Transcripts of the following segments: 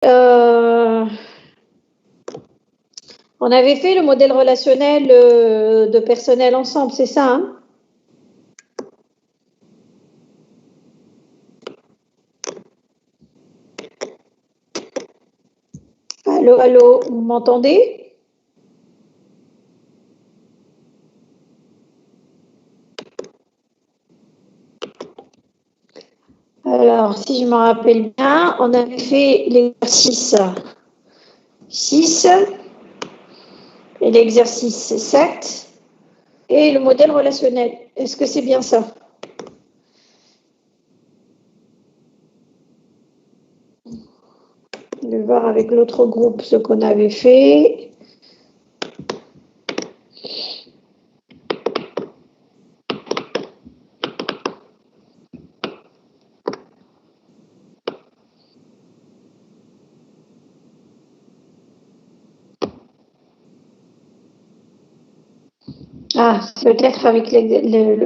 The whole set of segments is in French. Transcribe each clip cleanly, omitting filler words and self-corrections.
Euh, on avait fait le modèle relationnel de personnel ensemble, c'est ça, hein? Allô, allô, vous m'entendez? Alors, si je me rappelle bien, on avait fait l'exercice 6 et l'exercice 7 et le modèle relationnel. Est-ce que c'est bien ça? Je vais voir avec l'autre groupe ce qu'on avait fait. Ah, peut-être avec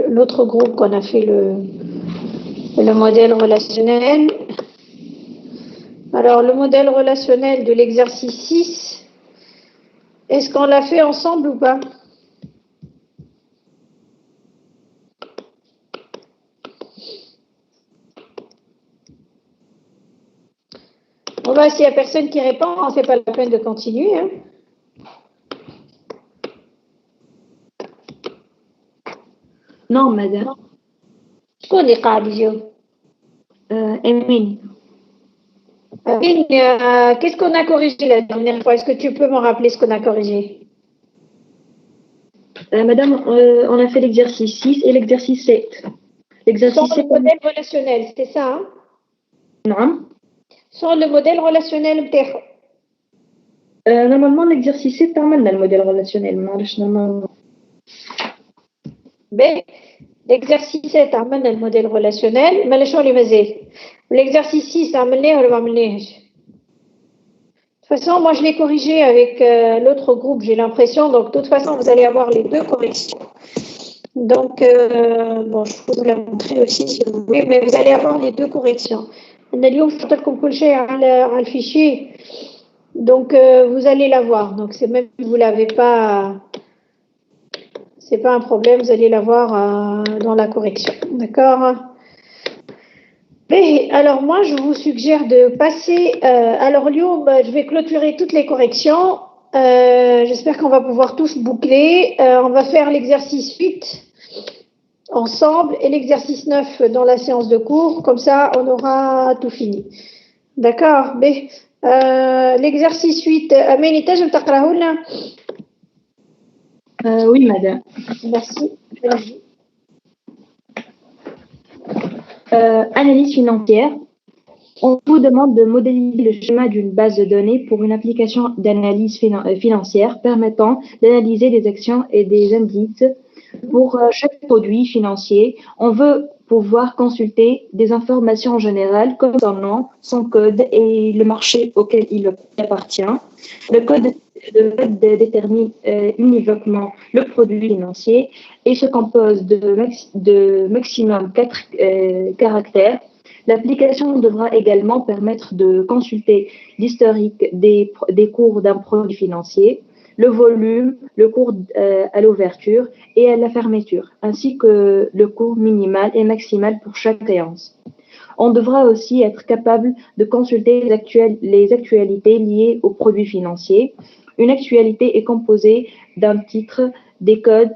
l'autre groupe qu'on a fait le modèle relationnel. Alors, le modèle relationnel de l'exercice 6, est-ce qu'on l'a fait ensemble ou pas? Bon, bah, s'il n'y a personne qui répond, c'est pas la peine de continuer, hein. Non, madame. شكون اللي قاعد يجاوب؟ Emine. Amine, qu'est-ce qu'on a corrigé la dernière fois? Est-ce que tu peux me rappeler ce qu'on a corrigé? Madame, on a fait l'exercice 6 et l'exercice 7. L'exercice Sans le 7, modèle relationnel, c'est ça, hein? non. Sans le modèle relationnel بتاعه. Normalement, l'exercice 7, عملنا le modèle relationnel. معلش normalement. Ben, l'exercice 7 عملنا le modèle relationnel, mais شنو اللي مازال؟ L'exercice 6 عملناه ولا ما عملناهش؟ De toute façon, moi je l'ai corrigé avec l'autre groupe, j'ai l'impression. Donc, de toute façon, vous allez avoir les deux corrections. Donc, bon, je peux vous la montrer aussi si vous voulez, mais vous allez avoir les deux corrections. اليوم فطرتكم كل شيء على الfichier. Donc, vous allez l'avoir. Donc, c'est même si vous ne l'avez pas, c'est pas un problème, vous allez l'avoir dans la correction. D'accord? Et alors, moi, je vous suggère de passer. Alors, Lyon, je vais clôturer toutes les corrections. J'espère qu'on va pouvoir tous boucler. On va faire l'exercice 8 ensemble et l'exercice 9 dans la séance de cours. Comme ça, on aura tout fini. D'accord? L'exercice 8, Amélie, je vais Oui, madame. Merci. Analyse financière. On vous demande de modéliser le schéma d'une base de données pour une application d'analyse financière permettant d'analyser des actions et des indices pour chaque produit financier. On veut pouvoir consulter des informations générales comme son nom, son code et le marché auquel il appartient. Le code détermine univoquement le produit financier et se compose de maximum 4 caractères. L'application devra également permettre de consulter l'historique des cours d'un produit financier, le volume, le cours à l'ouverture et à la fermeture, ainsi que le cours minimal et maximal pour chaque créance. On devra aussi être capable de consulter les actualités liées aux produits financiers. Une actualité est composée d'un titre, des codes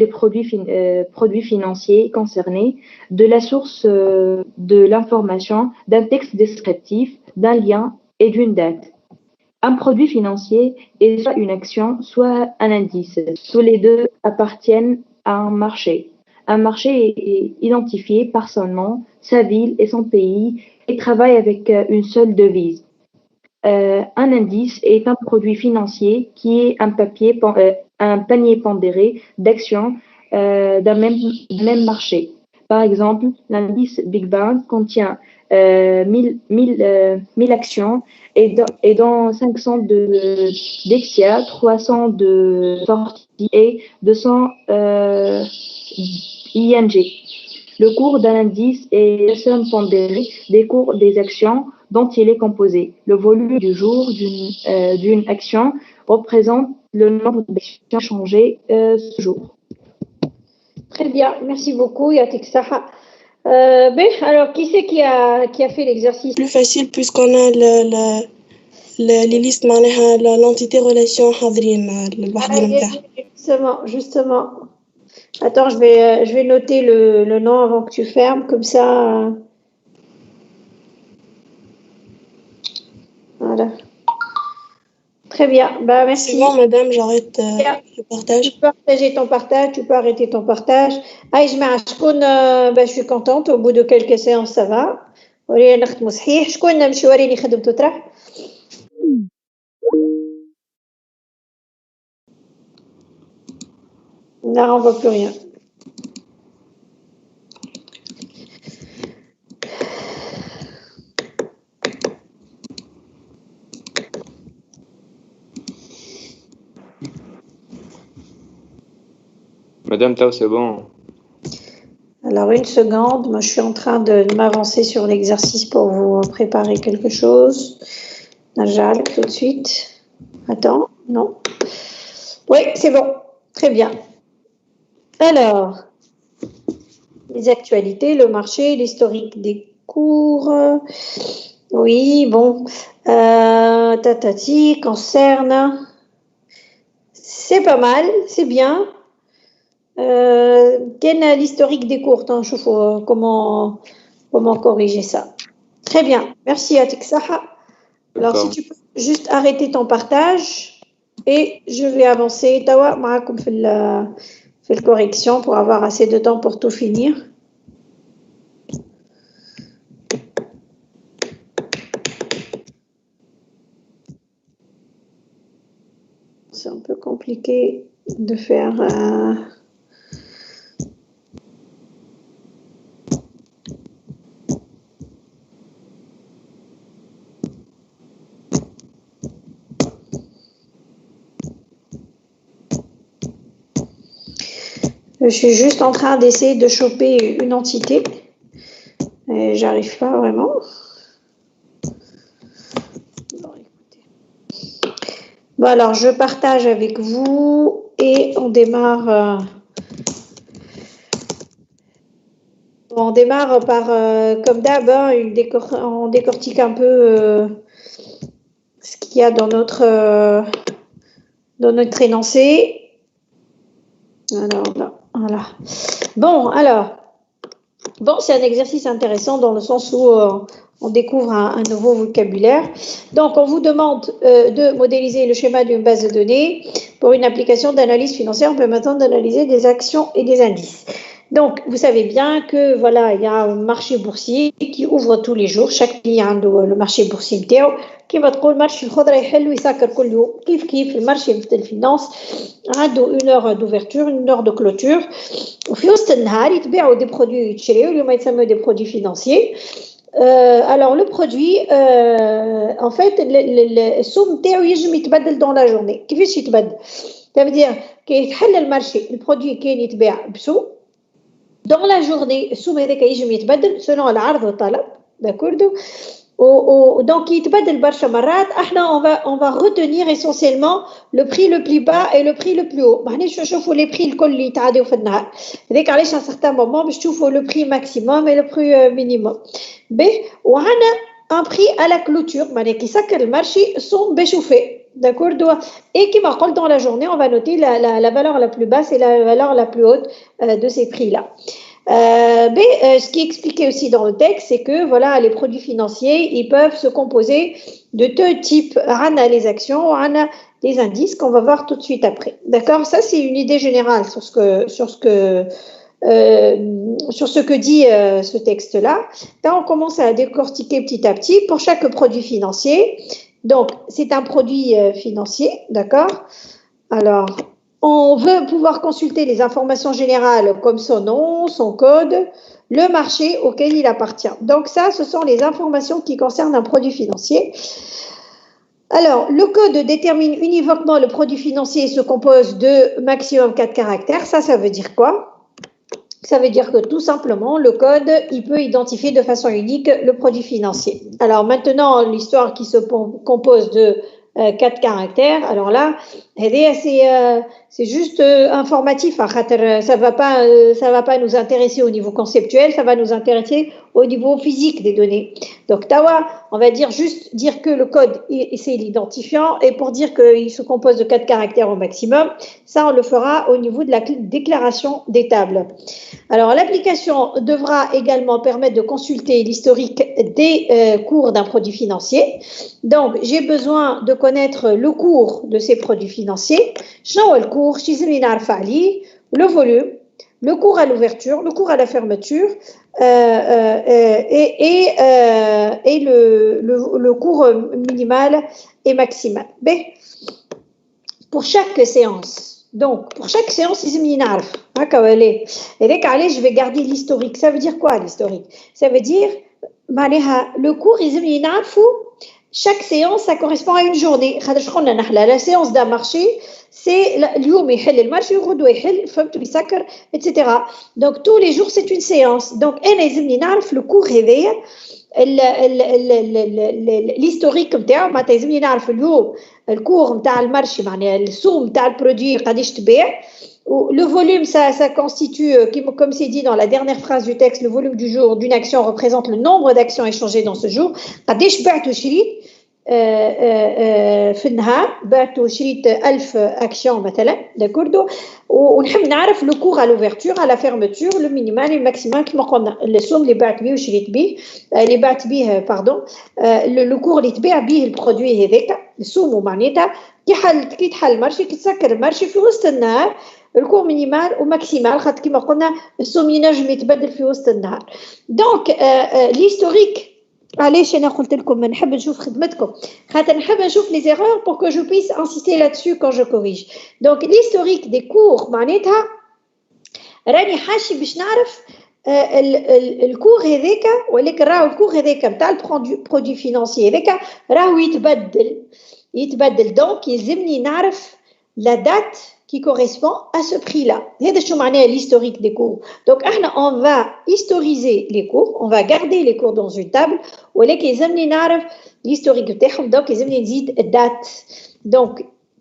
des produits financiers concernés, de la source de l'information, d'un texte descriptif, d'un lien et d'une date. Un produit financier est soit une action, soit un indice. Tous les deux appartiennent à un marché. Un marché est identifié par son nom, sa ville et son pays et travaille avec une seule devise. Un indice est un produit financier qui est un panier pondéré d'actions d'un même marché. Par exemple, l'indice Big Bang contient 1000 actions et dans 500 de Dexia, 300 de Forti et 200 ING. Le cours d'un indice est la somme pondérée des cours des actions dont il est composé. Le volume du jour d'une action représente le nombre d'actions changées ce jour. Très bien, merci beaucoup, Yatik Saha. Alors, qui c'est qui a fait l'exercice? Plus facile puisqu'on a les listes معناها l'entité relation حاضرين الوحدين نتاعها. Justement. Attends, je vais noter le nom avant que tu fermes, comme ça. Voilà. Très bien, merci. C'est bon, madame, j'arrête le partage. Tu peux partager ton partage, tu peux arrêter ton partage. Je suis contente, au bout de quelques séances, ça va. Non, on ne voit plus rien. Madame Tao, c'est bon. Alors, une seconde, moi je suis en train de m'avancer sur l'exercice pour vous préparer quelque chose. Najal, tout de suite. Attends, non. Oui, c'est bon. Très bien. Alors, les actualités, le marché, l'historique des cours. Oui, bon. Tatati concerne. C'est pas mal, c'est bien. Quel est l'historique des cours? Je vois comment corriger ça. Très bien, merci Atik Saha. Alors, si tu peux juste arrêter ton partage et je vais avancer. Tawa, ma'akoum fait la correction pour avoir assez de temps pour tout finir. C'est un peu compliqué de faire. Je suis juste en train d'essayer de choper une entité. Et j'arrive pas vraiment. Bon, alors, je partage avec vous et on démarre. On démarre par, comme d'hab, on décortique un peu ce qu'il y a dans notre énoncé. Alors, là, voilà. Bon, c'est un exercice intéressant dans le sens où on découvre un nouveau vocabulaire. Donc, on vous demande de modéliser le schéma d'une base de données pour une application d'analyse financière permettant d'analyser des actions et des indices. Donc, vous savez bien que voilà, il y a un marché boursier qui ouvre tous les jours. Chaque pays a le marché boursier نتاعو. كيما تقول مارشي الخضرة يحل ويسكر كل يوم. كيف المارشي نتاع الفينانس عنده une heure d'ouverture, une heure de clôture. وفي وسط النهار يتباعوا des produits يتشريوا اللي هما يتسموا des produits financiers. Alors le produit, en fait, السوم نتاعو يجم يتبدل dans la journée. كيفاش يتبدل؟ Ça veut dire كي يتحل المارشي البرودوي كان يتباع بسوم. Dans la journée, السوم هذاك يجم يتبدل selon العرض والطلب, d'accord? Donc يتبدل برشا مرات. احنا on va retenir essentiellement le prix le plus bas et le prix le plus haut. ما حناش نشوفوا les prix الكل اللي يتعادوا في النهار. هذاك علاش à certain moment باش تشوفوا le prix maximum et le prix minimum. باهي وعندنا un prix à la clôture معناها كي يسكر المارشي السوم باش يوفي. D'accord? Et qui marque dans la journée, on va noter la valeur la plus basse et la valeur la plus haute de ces prix-là. Ce qui est expliqué aussi dans le texte, c'est que voilà, les produits financiers, ils peuvent se composer de deux types. On a les actions, on a les indices qu'on va voir tout de suite après. D'accord? Ça, c'est une idée générale sur ce que dit ce texte-là. Là, on commence à décortiquer petit à petit pour chaque produit financier. Donc, c'est un produit financier, d'accord? Alors, on veut pouvoir consulter les informations générales comme son nom, son code, le marché auquel il appartient. Donc, ça, ce sont les informations qui concernent un produit financier. Alors, le code détermine univoquement le produit financier et se compose de maximum 4 caractères. Ça veut dire quoi? Ça veut dire que tout simplement, le code, il peut identifier de façon unique le produit financier. Alors maintenant, l'histoire qui se compose de 4 caractères, alors là, c'est juste informatif. Ça va pas nous intéresser au niveau conceptuel, ça va nous intéresser au niveau physique des données. Donc, Tawa, on va juste dire que le code, c'est l'identifiant, et pour dire qu'il se compose de 4 caractères au maximum, ça, on le fera au niveau de la déclaration des tables. Alors, l'application devra également permettre de consulter l'historique des cours d'un produit financier. Donc, j'ai besoin de connaître le cours de ces produits financiers. Le cours, le volume, le cours à l'ouverture, le cours à la fermeture et le cours minimal et maximal. B. Pour chaque séance. Donc, pour chaque séance, je vais garder l'historique. Ça veut dire quoi, l'historique? Ça veut dire, le cours, chaque séance, ça correspond à une journée. La séance d'un marché, c'est le marché, etc. Donc, tous les jours, c'est une séance. Donc, le cours réveille l'historique نتاعو معناتها يلزمني نعرف اليوم الكور نتاع المارشي معناها السوم نتاع البرودوي قداش تباع. Le volume, ça constitue, comme c'est dit dans la dernière phrase du texte, le volume du jour d'une action représente le nombre d'actions échangées dans ce jour. قداش بعت وشريت في النهار بعت وشريت 1000 اكسيون مثلا داكوردو. ونحب نعرف لو كور à l'ouverture à la fermeture le minimal et le maximal كما قلنا السوم اللي بعت بيه وشريت بيه اللي بعت بيه باردون لو كور اللي تباع بيه البرودوي هذاك السوم معناتها كي تحل المارشي كي تسكر المارشي في وسط النهار الكور مينيمال وماكسيمال خاطر كما قلنا السوم ينجم يتبدل في وسط النهار. دونك l'historique علاش انا قلت لكم نحب نشوف خدمتكم خاطر نحب نشوف les erreurs pour que je puisse insister là-dessus quand je corrige. Donc l'historique des cours معناتها راني حاشي باش نعرف الكور هذاك ولكن راهو الكور هذاك نتاع البرودوي فينانسي هذاك راهو يتبدل دونك يلزمني نعرف la date qui correspond à ce prix-là. C'est ce que l'historique des cours. Donc, on va historiser les cours, on va garder les cours dans une table, ou l'historique de donc les date. Donc,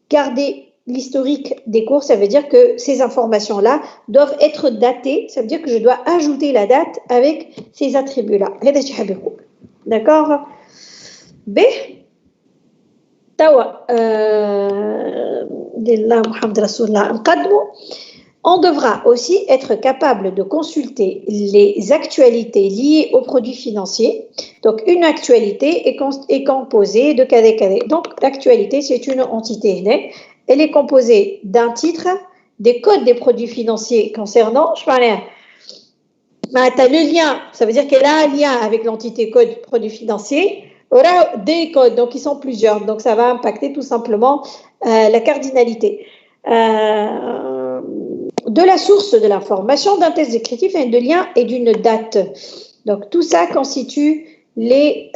garder l'historique des cours, ça veut dire que ces informations-là doivent être datées, ça veut dire que je dois ajouter la date avec ces attributs-là. D'accord? B. On devra aussi être capable de consulter les actualités liées aux produits financiers. Donc, une actualité est composée de kadé. Donc, l'actualité, c'est une entité. Elle est composée d'un titre, des codes des produits financiers concernant, le lien, ça veut dire qu'elle a un lien avec l'entité code produits financiers. Aura des codes, donc ils sont plusieurs, donc ça va impacter tout simplement la cardinalité de la source de l'information, d'un texte descriptif, de lien et d'une date. Donc tout ça constitue les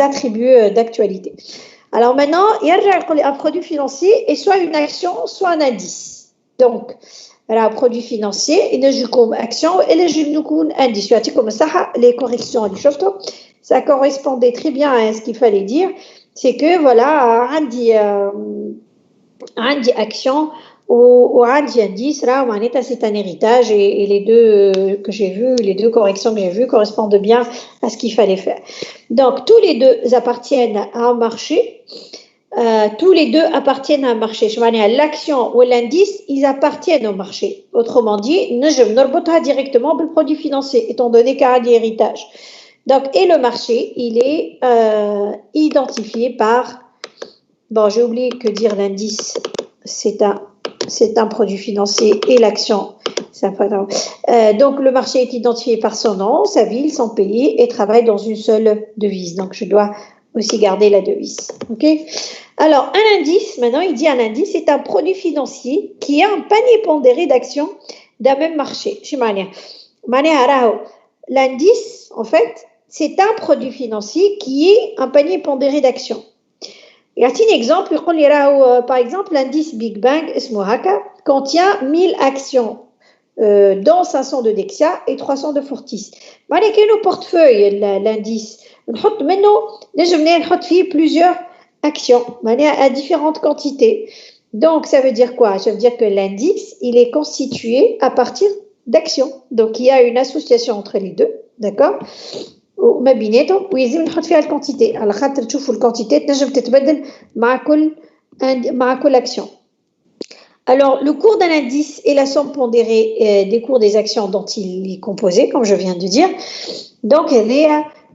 attributs d'actualité. Alors maintenant, il y a un produit financier est soit une action, soit un indice. Donc, un produit financier, il y a une action et il y a un indice. Comme ça, les corrections du chauffeur. Ça correspondait très bien à ce qu'il fallait dire, c'est que voilà, un dit action ou un dit indice, là, c'est un héritage et les deux que j'ai vus, les deux corrections que j'ai vues correspondent bien à ce qu'il fallait faire. Donc, tous les deux appartiennent à un marché. Tous les deux appartiennent à un marché. L'action ou l'indice, ils appartiennent au marché. Autrement dit, je ne pas directement le produit financier, étant donné qu'il y a un héritage. Donc, et le marché, il est identifié par, bon, j'ai oublié que dire l'indice, c'est un produit financier et l'action, donc le marché est identifié par son nom, sa ville, son pays et travaille dans une seule devise. Donc, je dois aussi garder la devise. Ok. Alors, un indice, maintenant, il dit un indice, c'est un produit financier qui a un panier pondéré d'actions d'un même marché. L'indice, en fait, c'est un produit financier qui est un panier pondéré d'actions. Il y a un exemple, par exemple, l'indice Big Bang contient 1000 actions dans 500 de Dexia et 300 de Fortis. Mais il y a un portefeuille, l'indice. On fait plusieurs actions à différentes quantités. Donc, ça veut dire quoi? Ça veut dire que l'indice, il est constitué à partir d'actions. Donc, il y a une association entre les deux, d'accord? وما بيناتهم ويلزم نحط فيها الكونتيتي على خاطر تشوفوا الكونتيتي تنجم تتبدل مع كل action. Alors, le cours d'un indice est la somme pondérée des cours des actions dont il est composé, comme je viens de dire. Donc,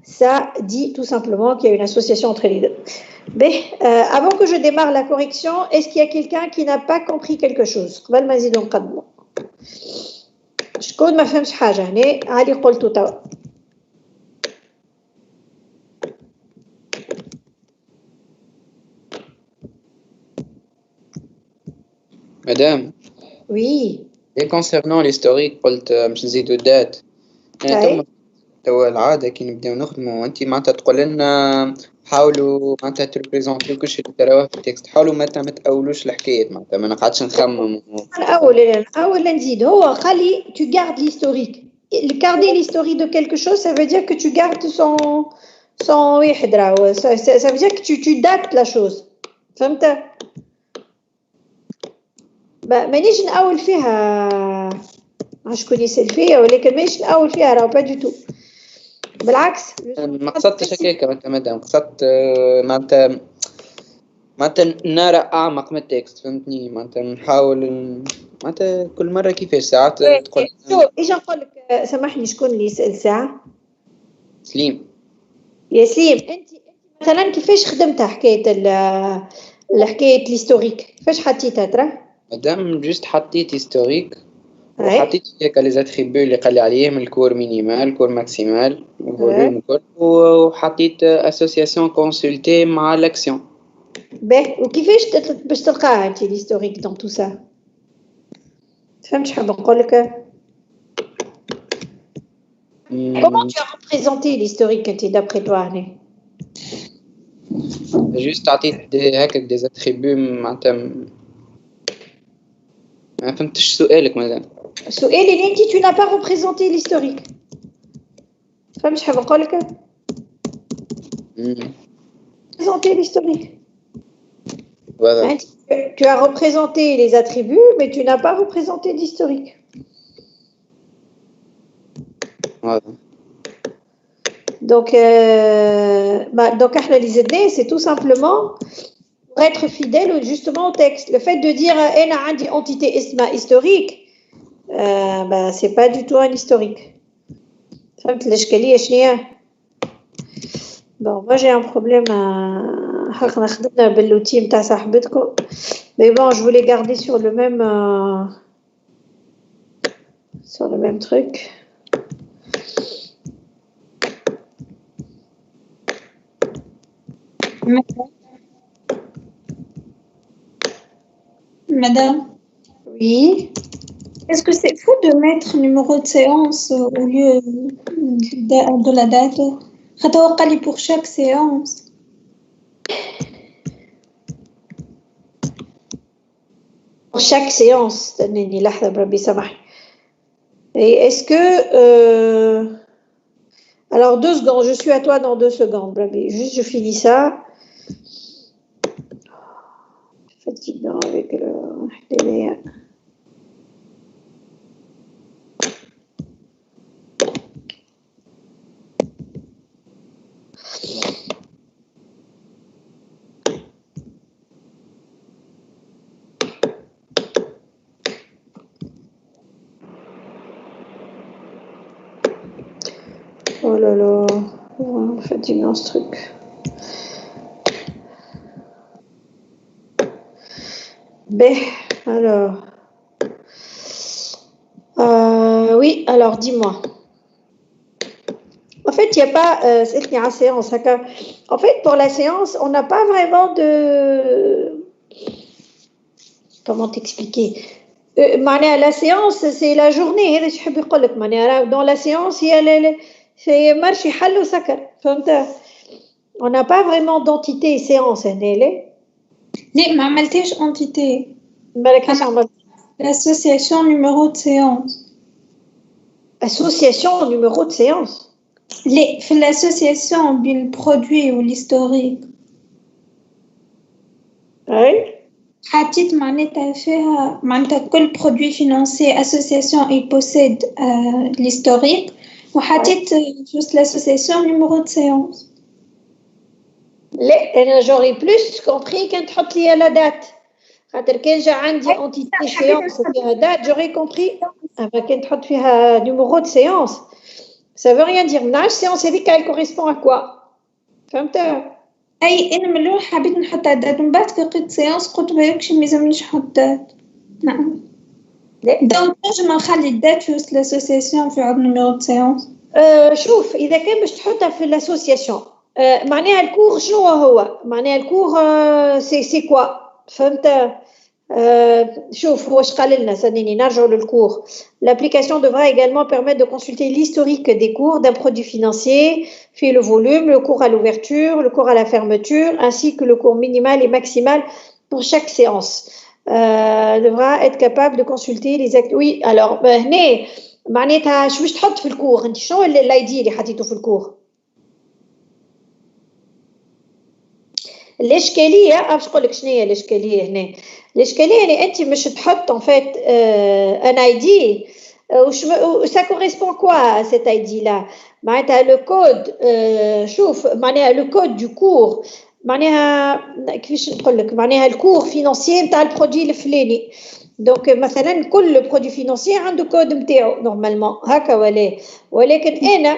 ça dit tout simplement qu'il y a une association entre les deux. Mais avant que je démarre la correction, est-ce qu'il y a quelqu'un qui n'a pas compris quelque chose? قبل ما نزيدو نقدمو. شكون ما فهمش حاجة هنا؟ علي قلتو توا. Madame, Oui. et concernant l'historique, قلت مش نزيدو الدات. يعني توا العادة كي نبداو نخدمو انت معناتها تقول لنا حاولوا معناتها تريبريزونتيو كلشي اللي تراوه في التكست، حاولوا ما تأولوش الحكاية معناتها ما نقعدش نخمم. أول نزيد هو خلي tu gardes l'historique. Garder l'historique de quelque chose, ça veut dire que tu gardes son واحد راهو ça veut dire que tu dates la chose. فهمت؟ مانيش نأول فيها شكون يسأل فيها ولكن مانيش نأول فيها راهو با دو تو. بالعكس ما قصدتش هكاك معناتها قصدت معناتها نرى أعمق من التكست فهمتني معناتها نحاول معناتها كل مرة كيفاش ساعات تقول شو إيش نقول لك سامحني شكون اللي يسأل ساعة؟ سليم. يا سليم أنت مثلا كيفاش خدمتها حكاية الهيستوريك كيفاش حطيتها ترى؟ مادام جوست حطيت هيستوريك وحطيت هيك لي زاتريبيو اللي قال لي عليهم الكور مينيمال الكور ماكسيمال الفوليوم الكل وحطيت اسوسياسيون كونسلتي مع لاكسيون. باهي وكيفاش باش تلقاها انت الهيستوريك دون تو سا؟ فهمت حاب نقول لك؟ Comment tu as représenté l'historique d'après toi هنا؟ جوست عطيت هكاك دي زاتريبيو معناتها ما فهمتش سؤالك مدام. السؤال اللي انت tu n'as pas représenté l'historique. فهمت شحال نقول لك؟ Représenter l'historique. Voilà. Hein, tu as représenté les attributs, mais tu n'as pas représenté l'historique. Voilà. Donc, les idées, c'est tout simplement pour être fidèle justement au texte. Le fait de dire une entité historique, c'est pas du tout un historique. Bon, moi j'ai un problème mais bon, je voulais garder sur le même truc. Madame. Oui. Est-ce que c'est fou de mettre numéro de séance au lieu de la date? Pour chaque séance. Pour chaque séance, et est-ce que alors 2 secondes, je suis à toi dans 2 secondes, juste je finis ça. Fatigant avec le délai. Oh là là, fatigant ce truc. Alors. Oui, alors dis-moi. En fait, il n'y a pas. C'est qu'il y a une séance. En fait, pour la séance, on n'a pas vraiment de. Comment t'expliquer? La séance, c'est la journée. Dans la séance, il y a c'est marche حل وسكر. On n'a pas vraiment d'entité séance. Non, ما عملتيش entité. L'association numéro de séance. association numéro de séance. في l'association بين produit ou l'historique Oui. حطيت معناتها فيها معناتها كل produit financier association il possède l'historique وحطيت juste l'association numéro de séance. لا j'aurais plus compris كان تحط لي la date. خاطر كان جا عندي entité séance فيها date j'aurais compris. كان تحط فيها numéro de séance. Ça veut rien dire. نعرف séance هذيك elle correspond à quoi. فهمتها؟ اي انا من الاول حبيت نحط دات من بعد كي لقيت سيونس قلت بالكش ما يلزمنيش نحط دات. نعم دونك نجم نخلي الدات في وسط لاسوسياسيون في عضو نيميرو دو سيونس. شوف اذا كان باش تحطها في لاسوسياسيون معناها الكور شنو هو معناها الكور سي كوا فهمت. شوف هو اش قال لنا سنيني نرجعوا للكور. L'application devra également permettre de consulter l'historique des cours d'un produit financier, puis le volume, le cours à l'ouverture, le cours à la fermeture, ainsi que le cours minimal et maximal pour chaque séance. Devra être capable de consulter les actes. Oui, alors هنا معناتها شو باش تحط في الكور انت شنو الاي دي اللي حطيته في الكور؟ الاشكاليه باش نقول لك شنو هي الاشكاليه هنا. الاشكاليه يعني انت مش تحط en fait un ID ça correspond quoi à cet ID là معناتها le code شوف معناها le code du cours معناها كيفاش نقول لك معناها الكور فينانسيي نتاع البرودوي الفلاني. دونك مثلا كل برودوي فينانسيي عنده كود نتاعو نورمالمون هكا ولكن انا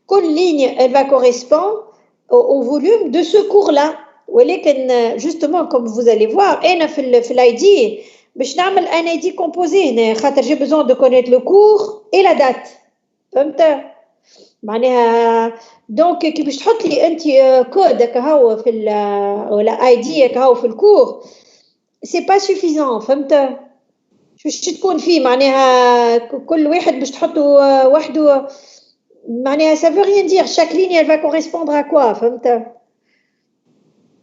كل ligne elle va correspondre au volume de ce cours là. ولكن justement comme vous allez voir انا في الاي دي باش نعمل ان اي دي كومبوزي هنا خاطر j'ai besoin de connaître le cours et la date فهمت معناها دونك كي باش تحط لي انت كود هكا هو في ولا اي دي هكا هو في الكور سي با سوفيزون فهمت باش تكون فيه معناها كل واحد باش تحطه وحده معناها ça veut rien dire chaque ligne elle va correspondre à quoi فهمت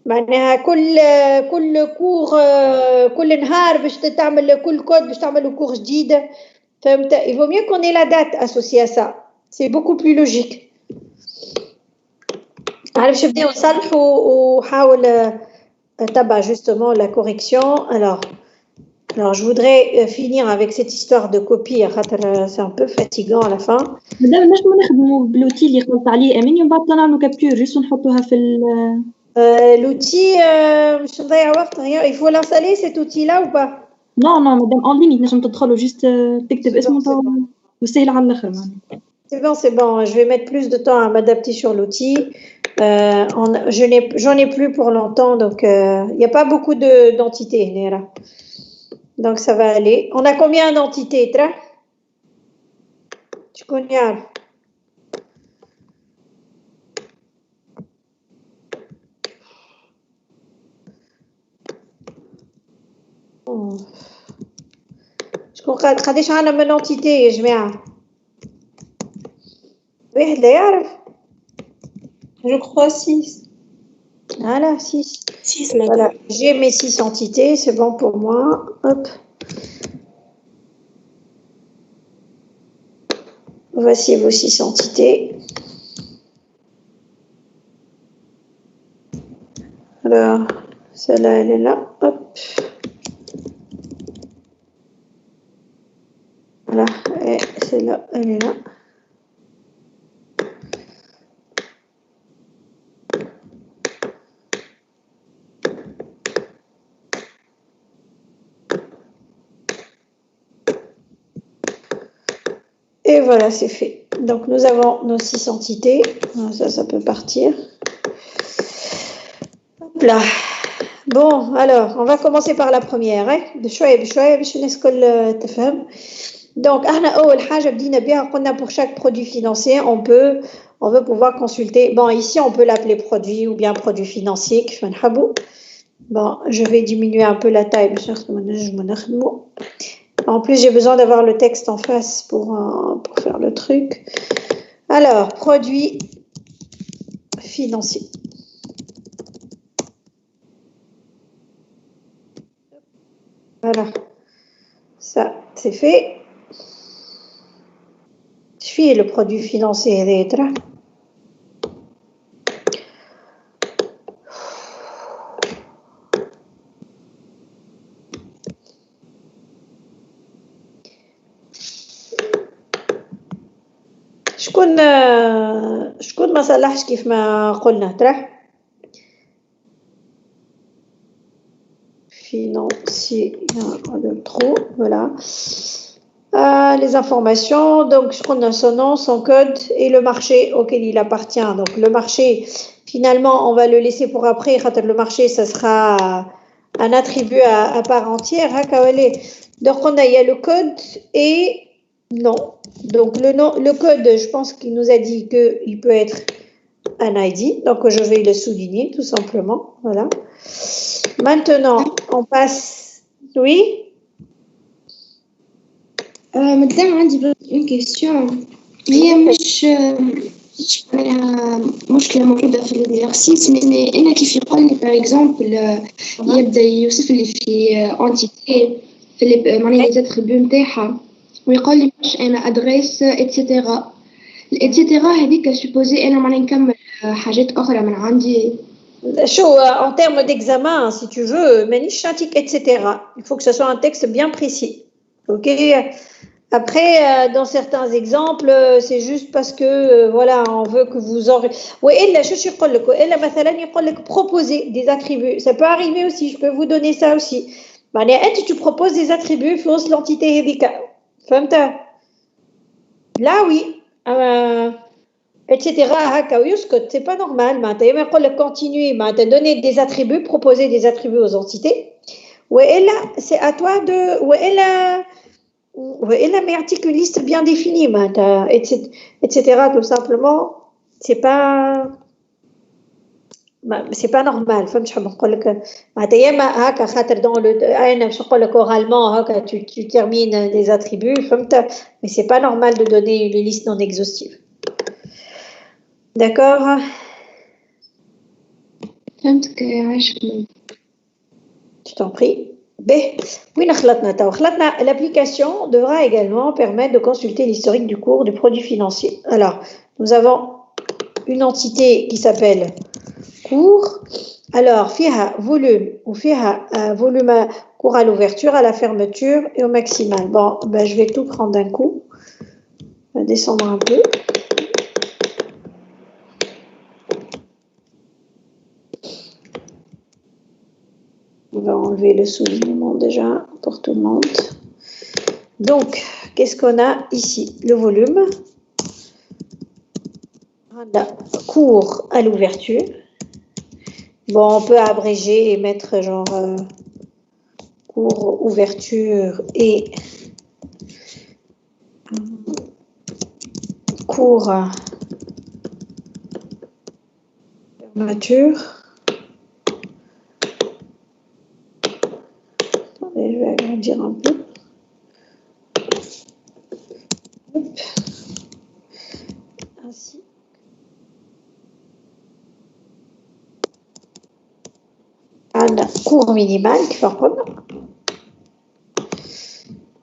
معناها كل كور كل نهار باش تعمل كل كود باش تعمل كور جديد فهمت. il vaut mieux qu'on ait la date associée à ça c'est beaucoup plus logique. عارف شو بديو نصلحوا وحاول تبع justement la correction. Alors je voudrais finir avec cette histoire de copie c'est un peu fatigant à la fin. مادام نجمو نخدمو بلوتي اللي قلت عليه امين ومن بعد نعملو كابتور جوست نحطوها في l'outil مش نضيع وقت il faut l'installer cet outil là ou pas. Non مادام اون لين تنجم تدخلو جوست تكتب اسمه وسهل على الاخر معناها. C'est bon, je vais mettre plus de temps à m'adapter sur l'outil. J'en ai plus pour longtemps, donc il n'y a pas beaucoup d'entités. Donc ça va aller. On a combien d'entités, Tra? Tu connais? قداش عندنا من entité يا جماعة؟ واحد لا يعرف. Je crois 6. Voilà, 6. 6 madame. Voilà, j'ai mes 6 entités, c'est bon pour moi. Hop. Voici vos 6 entités. Alors, celle-là, elle est là. Hop. Voilà, et celle-là, elle est là. Et voilà, c'est fait. Donc, nous avons nos 6 entités. Ça peut partir. Hop là. Bon, alors, on va commencer par la première. Donc, pour chaque produit financier, on veut pouvoir consulter. Bon, ici, on peut l'appeler produit ou bien produit financier. Bon, je vais diminuer un peu la taille. En plus, j'ai besoin d'avoir le texte en face pour faire le truc. Alors, produit financier. Voilà. Ça, c'est fait. Je فيه le produit financier هذا ترى شكون ما صلحش كيف ما قلنا ترى financier le trop voilà les informations donc je connais son nom son code et le marché auquel il appartient donc le marché finalement on va le laisser pour après le marché ça sera un attribut à part entière donc on a il y a le code et non donc le code je pense qu'il nous a dit que il peut être un ID donc je vais le souligner tout simplement voilà. Maintenant, on passe. Oui. Madame, une question. هي مش مشكلة موجودة في الإكزرسيس mais أنا كيف يقول لي par exemple يبدأ يوصف لي في entité في معناها les attributs نتاعها ويقول لي باش أنا adresse etc. etc. هذيك supposé أنا معناها نكمل حاجات أخرى من عندي. En termes d'examen, si tu veux, etc. Il faut que ce soit un texte bien précis. Ok. Après, dans certains exemples, c'est juste parce que voilà, on veut que vous aurez. Oui, proposer des attributs. Ça peut arriver aussi. Je peux vous donner ça aussi. Tu proposes des attributs pour l'entité hédika. Là, oui. Etc. C'est pas normal. Continuer, donner des attributs, proposer des attributs aux entités. Et là, c'est à toi de. Et là, mais une liste bien définie, etc. Tout simplement, c'est pas normal. Dans le oralement, tu termines des attributs, mais c'est pas normal de donner une liste non exhaustive. D'accord. Je t'en prie. L'application devra également permettre de consulter l'historique du cours du produit financier. Alors, nous avons une entité qui s'appelle cours. Alors, FIHA volume ou FIHA volume cours à l'ouverture, à la fermeture et au maximal. Bon, je vais tout prendre d'un coup. On va descendre un peu. On va enlever le soulignement déjà pour tout le monde. Donc, qu'est-ce qu'on a ici? Le volume. Voilà, cours à l'ouverture. Bon, on peut abréger et mettre genre cours, ouverture et cours fermeture. Je vais agrandir un peu. Hop. Ainsi. Un cours minimal qui va prendre.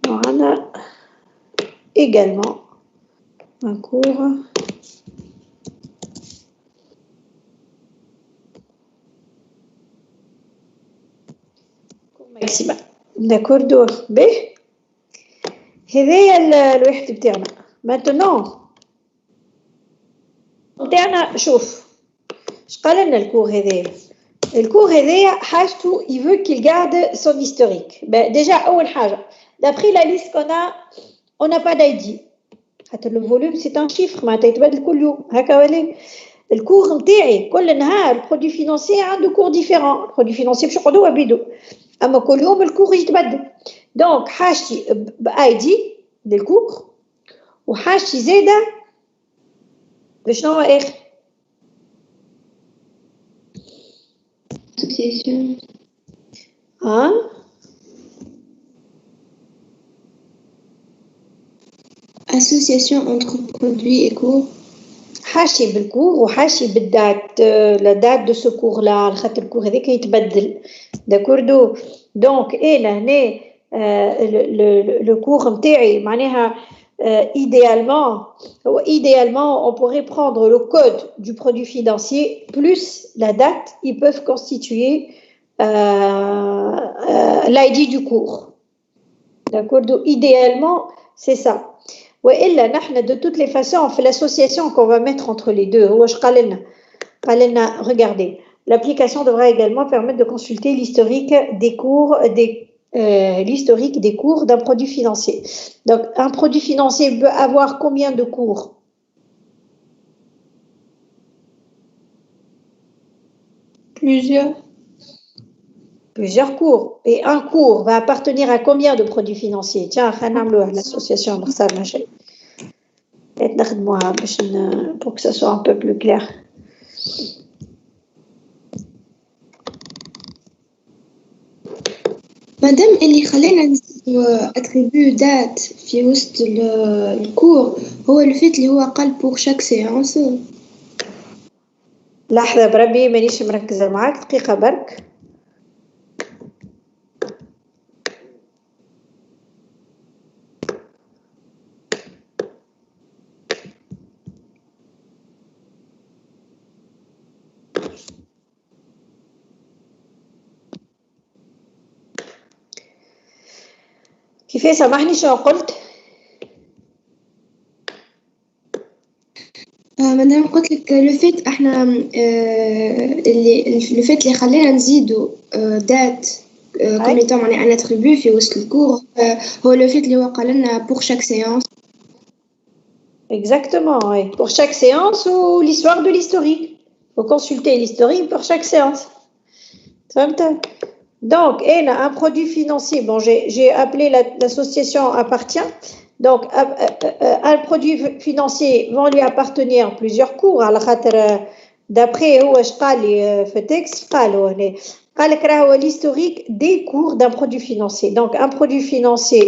Voilà. Également un cours maximal. D'accord, دور ب هذايا الوحدة بتاعنا. Maintenant بتاعنا شوف اش قال لنا الكور هذايا. الكور هذايا حاجته il veut qu'il garde son historique. Déjà أول حاجة d'après la liste qu'on a on n'a pas d'ID. Le volume c'est un chiffre معناتها يتبدل كل يوم هكا ولا الكور نتاعي كل نهار البرودوي فينانسي عنده كور ديفيرون. البرودوي فينانسي باش نقعدوا بيدو اما كل يوم الكور يتبدل. دونك حاجتي باي دي للكور وحاجتي زاده بشنو هو اخر association association entre produit et cours. حاشي بالكور وحاشي بالدات لا دات دو سو كور لا على خاطر الكور هذاك يتبدل دونك انا هنا لو كور نتاعي معناها idéalement, on pourrait prendre le code du produit financier plus la date, ils peuvent constituer l'ID du cours. D'accord? Donc, idéalement, c'est ça. De toutes les façons, on fait l'association qu'on va mettre entre les deux. Regardez, l'application devra également permettre de consulter l'historique des cours d'un produit financier. Donc, un produit financier peut avoir combien de cours? Plusieurs cours. Et un cours va appartenir à combien de produits financiers? Tiens, l'association, pour que ça soit un peu plus clair. Madame, اللي خلينا نزيدو attribut date في وسط الكور هو الفيت اللي هو قال pour chaque séance. لحظة بربي مانيش مركزة معاك دقيقة برك. كيف سامحني شنو قلت؟ مادام قلت لك لو فيت احنا اللي لو فيت اللي خلينا نزيدو دات كوم ايتون معناها ان اتريبيو في وسط الكور هو لو فيت اللي هو قال لنا بور شاك سيونس. Exactement, oui. Pour chaque séance ou l'histoire de l'historique. Il faut consulter l'historique pour chaque séance. Donc, un produit financier, bon, j'ai appelé l'association appartient. Donc, un produit financier vont lui appartenir plusieurs cours. D'après le texte, l'historique des cours d'un produit financier. Donc, un produit financier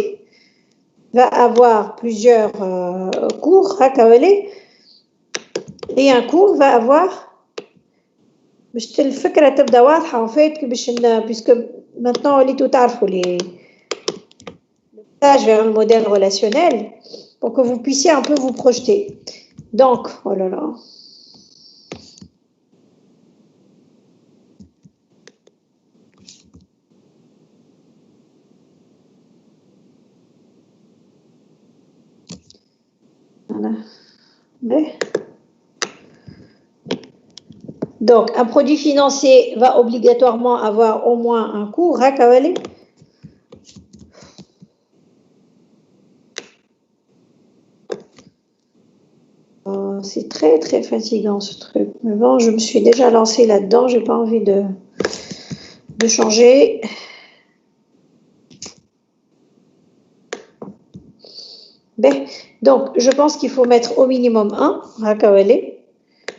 va avoir plusieurs cours, et un cours va avoir, en fait, puisque maintenant, on est tout à fait vers le modèle relationnel pour que vous puissiez un peu vous projeter. Donc, oh là là. Voilà. Donc, un produit financier va obligatoirement avoir au moins un cours, c'est très très fatigant ce truc. Mais bon, je me suis déjà lancée là-dedans, j'ai pas envie de changer. Donc, je pense qu'il faut mettre au minimum un,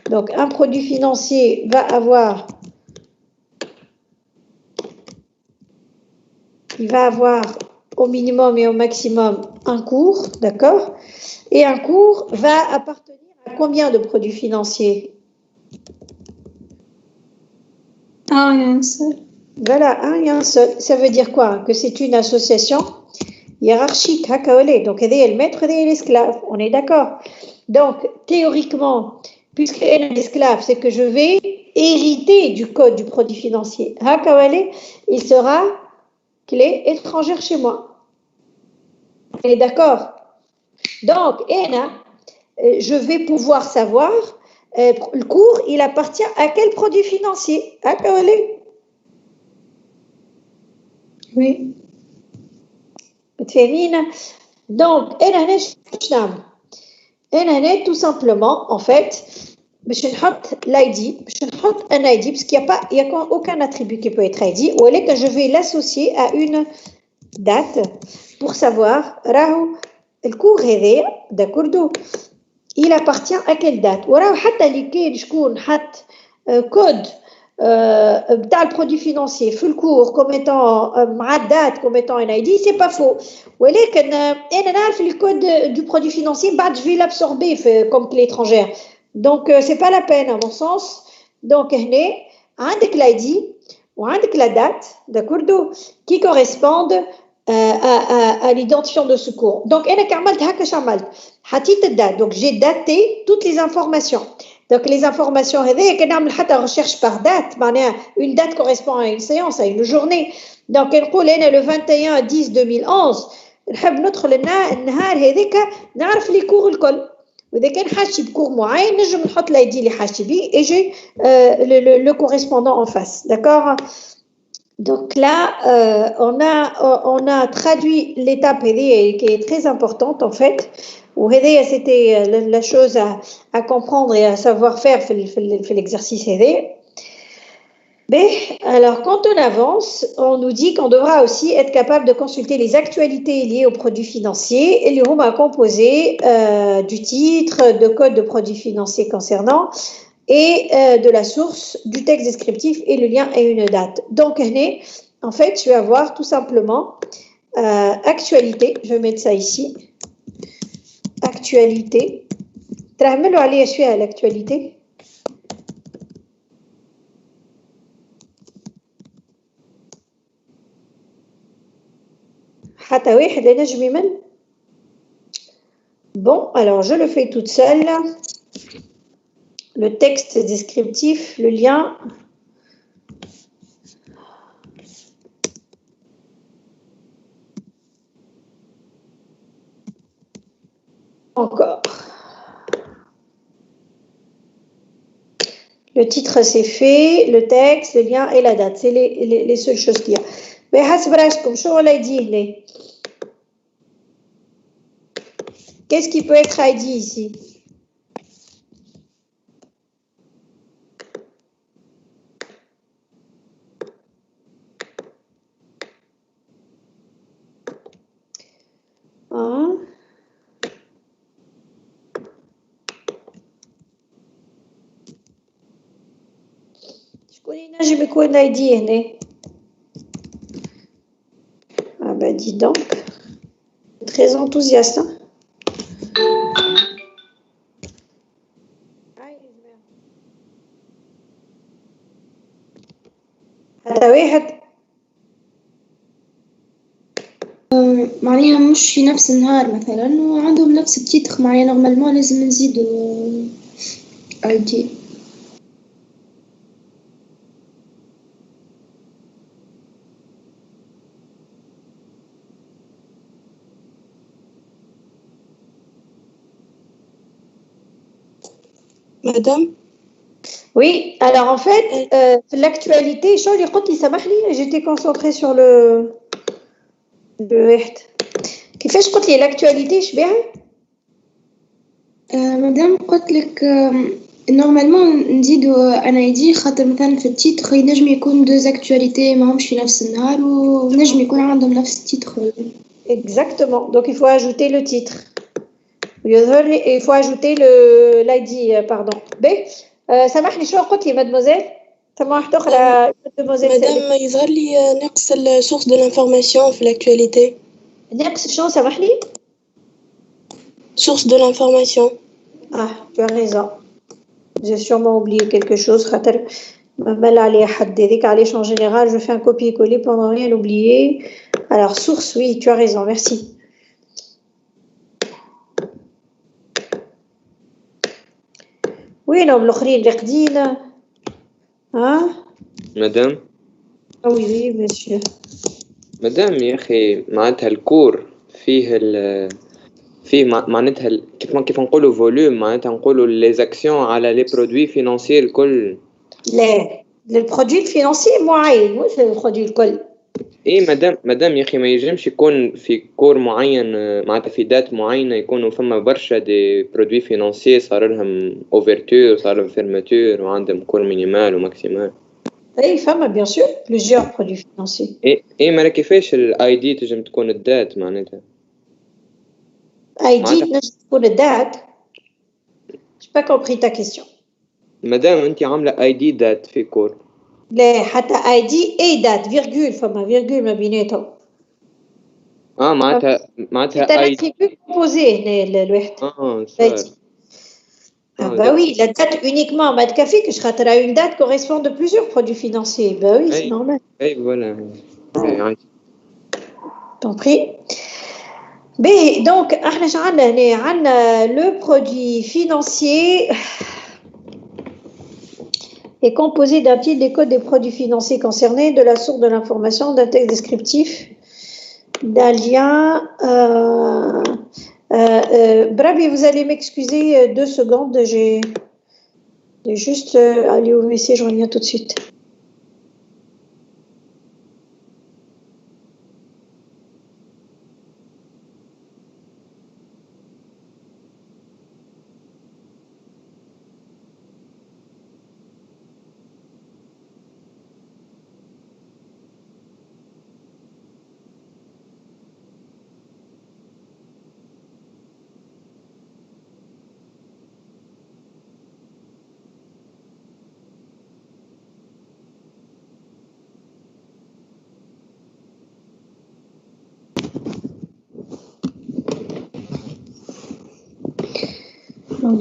donc un produit financier va avoir, il va avoir au minimum et au maximum un cours, d'accord? Et un cours va appartenir à combien de produits financiers? Un seul. Voilà, un et un seul. Ça veut dire quoi? Que c'est une association hiérarchique, donc elle est le maître et l'esclave, on est d'accord? Donc, théoriquement, puisque elle est l'esclave, c'est que je vais hériter du code du produit financier. Il sera qu'il est étrangère chez moi. On est d'accord? Donc, je vais pouvoir savoir le cours, il appartient à quel produit financier? Oui. Donc, tout simplement, en fait, je vais mettre l'ID, un ID, parce qu'il n'y a aucun attribut qui peut être ID, ou que je vais l'associer à une date pour savoir, le cours est d'accord, il appartient à quelle date. Ou code dans le produit financier, full cours, comme étant date, comme étant un ID, c'est pas faux. Mais le code du produit financier, je vais l'absorber comme clé étrangère. Donc, c'est pas la peine, à mon sens. Donc, avec l'ID ou avec la date, d'accord, qui correspondent à l'identifiant de secours. Donc, donc j'ai daté toutes les informations. Donc, les informations, recherche par date, une date correspond à une séance, à une journée. Donc, le 21/10/2011, نحب ندخل النهار هذاك نعرف لي كور الكل. وإذا كان حاجتي بكور معين نجم نحط لايدي اللي حاجتي بيه et j'ai le correspondant en face. D'accord? Donc là, on a traduit l'étape qui est très importante en fait. C'était la chose à comprendre et à savoir faire في l'exercice. Mais alors, quand on avance, on nous dit qu'on devra aussi être capable de consulter les actualités liées aux produits financiers et les rooms à composer du titre, de code de produits financiers concernant et de la source du texte descriptif et le lien et une date. Donc, en fait, je vais avoir tout simplement actualité. Je vais mettre ça ici. Actualité. Je suis à l'actualité. Bon, alors je le fais toute seule. Le texte descriptif, le lien. Encore. Le titre, c'est fait. Le texte, le lien et la date. C'est les seules choses qu'il y a. Mais qu'est-ce qui peut être ID ici? Hein? Je vais connaître ID. Ah ben dis donc, très enthousiaste. Hein? معناها مش في نفس النهار مثلا وعندهم نفس التيتر معناها نورمالمون لازم نزيدوا ID. Madame? Oui, alors en fait, l'actualité, j'étais concentrée sur le كيفاش قلت لي l'actualité شبيها؟ مدام قلت لك نورمالمون نزيدوا انا يدي خاطر مثلا في التيتر ينجم يكون دوز اكtualité ماهمش في نفس النهار ونجم يكون عندهم نفس التيتر. Exactement. Donc il faut ajouter le titre. Il faut ajouter l'ID, pardon. B. سامحني شو قلت لي mademoiselle؟ سامحت أخرى mademoiselle. Madame, يظهر لي نقص source de l'information في l'actualité. نقص شو سامحني؟ Source de l'information. Ah, tu as raison. J'ai sûrement oublié quelque chose. En général, je fais un copier-coller pour ne rien oublier. Alors, source, oui, tu as raison, merci. Oui, non, l'aukhrin raqdina. Hein? Madame? Ah oui, oui, monsieur. Madame, يا أخي معناتها الكور فيه معناتها كيف نقولوا فوليوم معناتها نقولوا les actions على les produits financiers الكل. les produits financiers معين مش البرودوي الكل. إيه مدام يا أخي ما يجمش يكون في كور معين معناتها في دات معينة يكونوا فما برشا دي برودوي فينانسيي صار لهم اوفرتور صار لهم فيرماتور وعندهم كور مينيمال وماكسيمال. اي فما بيان سور بليزيور برودوي فينانسيي. ايه مالا كيفاش الاي دي تنجم تكون الدات معناتها؟ اي دي تنجم تكون الدات؟ j'ai pas compris ta question. مدام انت عامله اي دي دات في كور. لا حتى اي دي اي دات فيرغول فما فيرغول ما بيناتهم. معناتها اي دي كومبوزي هنا الواحد. Ah bah oui, la date uniquement ما تكفيكش خاطر une date correspond de plusieurs produits financiers. Bah oui, c'est normal. اي voilà. T'en prie. B, donc, le produit financier est composé d'un titre, des codes des produits financiers concernés, de la source de l'information, d'un texte descriptif, d'un lien. Brabi, vous allez m'excuser 2 secondes, j'ai juste aller au WC, je reviens tout de suite.